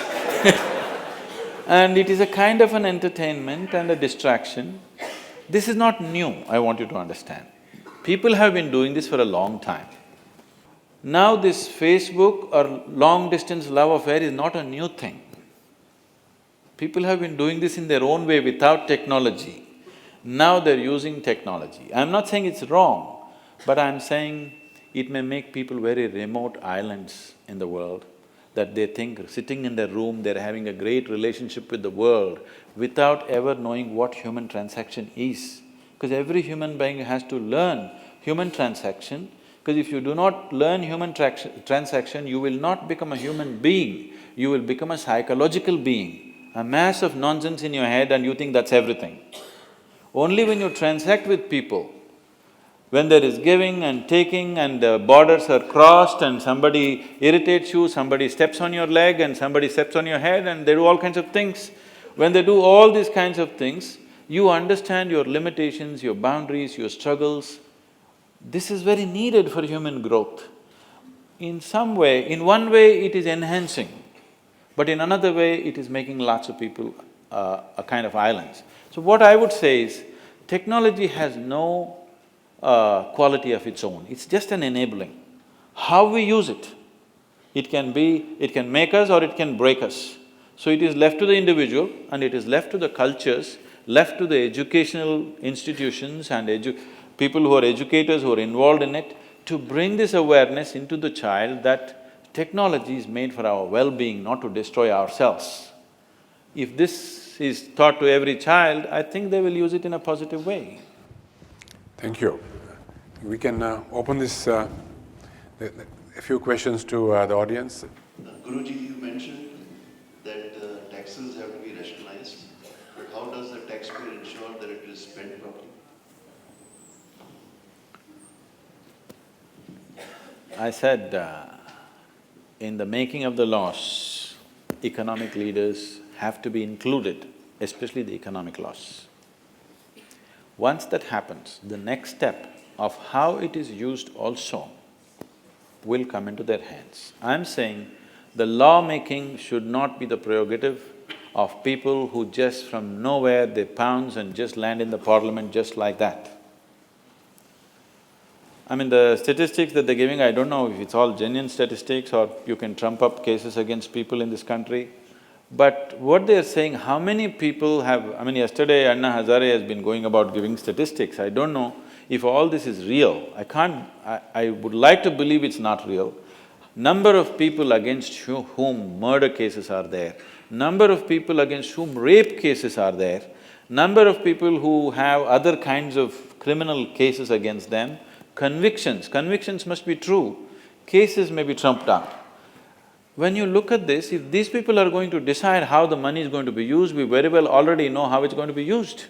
And it is a kind of an entertainment and a distraction. This is not new, I want you to understand. People have been doing this for a long time. Now this Facebook or long-distance love affair is not a new thing. People have been doing this in their own way without technology. Now they're using technology. I'm not saying it's wrong, but I'm saying it may make people very remote islands in the world, that they think sitting in their room, they're having a great relationship with the world without ever knowing what human transaction is. Because every human being has to learn human transaction, because if you do not learn human transaction, you will not become a human being, you will become a psychological being, a mass of nonsense in your head and you think that's everything. Only when you transact with people, when there is giving and taking and the borders are crossed and somebody irritates you, somebody steps on your leg and somebody steps on your head and they do all kinds of things. When they do all these kinds of things, you understand your limitations, your boundaries, your struggles. This is very needed for human growth. In some way, in one way it is enhancing, but in another way it is making lots of people a kind of islands. So what I would say is, technology has no quality of its own, it's just an enabling. How we use it, it can make us or it can break us. So it is left to the individual and it is left to the cultures, left to the educational institutions and people who are educators who are involved in it, to bring this awareness into the child that technology is made for our well-being, not to destroy ourselves. If this is taught to every child, I think they will use it in a positive way. Thank you. We can open this, a few questions to the audience. Guruji, you mentioned that taxes have to be rationalized, but how does the taxpayer ensure that it is spent properly? I said, in the making of the laws, economic leaders have to be included, especially the economic laws. Once that happens, the next step of how it is used also will come into their hands. I'm saying the law-making should not be the prerogative of people who just from nowhere they pounce and just land in the parliament just like that. I mean, the statistics that they're giving, I don't know if it's all genuine statistics or you can trump up cases against people in this country. But what they're saying, how many people have… I mean, yesterday Anna Hazare has been going about giving statistics. I don't know if all this is real. I would like to believe it's not real. Number of people against whom murder cases are there, number of people against whom rape cases are there, number of people who have other kinds of criminal cases against them, convictions must be true, cases may be trumped up. When you look at this, if these people are going to decide how the money is going to be used, we very well already know how it's going to be used.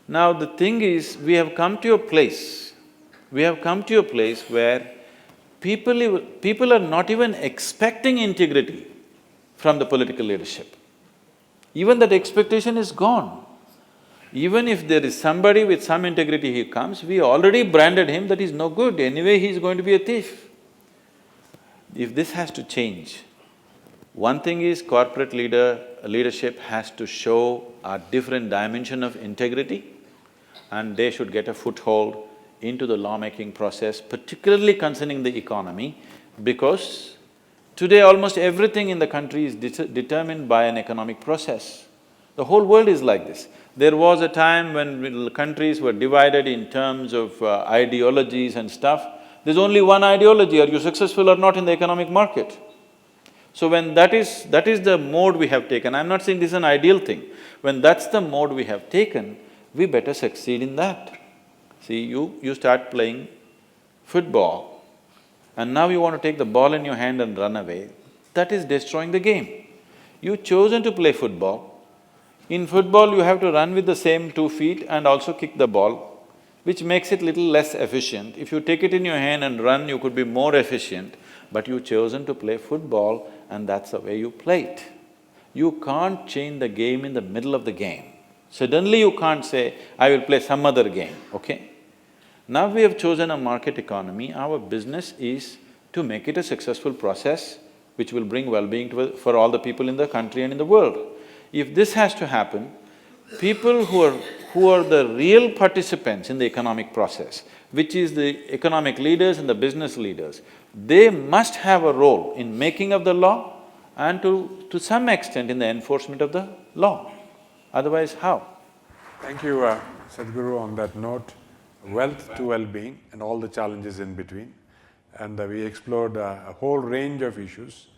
Now the thing is, we have come to a place where people are not even expecting integrity from the political leadership. Even that expectation is gone. Even if there is somebody with some integrity he comes, we already branded him that he's no good, anyway he's going to be a thief. If this has to change, one thing is corporate leadership has to show a different dimension of integrity and they should get a foothold into the lawmaking process, particularly concerning the economy, because today almost everything in the country is determined by an economic process. The whole world is like this. There was a time when countries were divided in terms of ideologies and stuff. There's only one ideology, are you successful or not in the economic market? So when that is the mode we have taken, I'm not saying this is an ideal thing. When that's the mode we have taken, we better succeed in that. See, you start playing football and now you want to take the ball in your hand and run away, that is destroying the game. You've chosen to play football. In football, you have to run with the same 2 feet and also kick the ball, which makes it little less efficient. If you take it in your hand and run, you could be more efficient, but you've chosen to play football and that's the way you play it. You can't change the game in the middle of the game. Suddenly you can't say, I will play some other game, okay? Now we have chosen a market economy, our business is to make it a successful process which will bring well-being for all the people in the country and in the world. If this has to happen, people who are the real participants in the economic process, which is the economic leaders and the business leaders, they must have a role in making of the law and to some extent in the enforcement of the law. Otherwise, how? Thank you, Sadhguru, on that note. Wealth to well-being and all the challenges in between. And we explored a whole range of issues,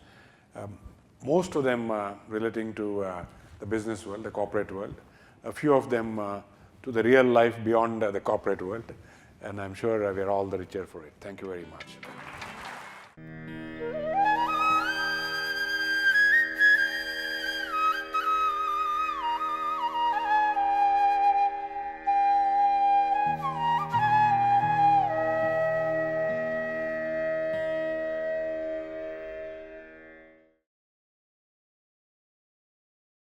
most of them relating to the business world, the corporate world, a few of them to the real life beyond the corporate world, and I'm sure we are all the richer for it. Thank you very much.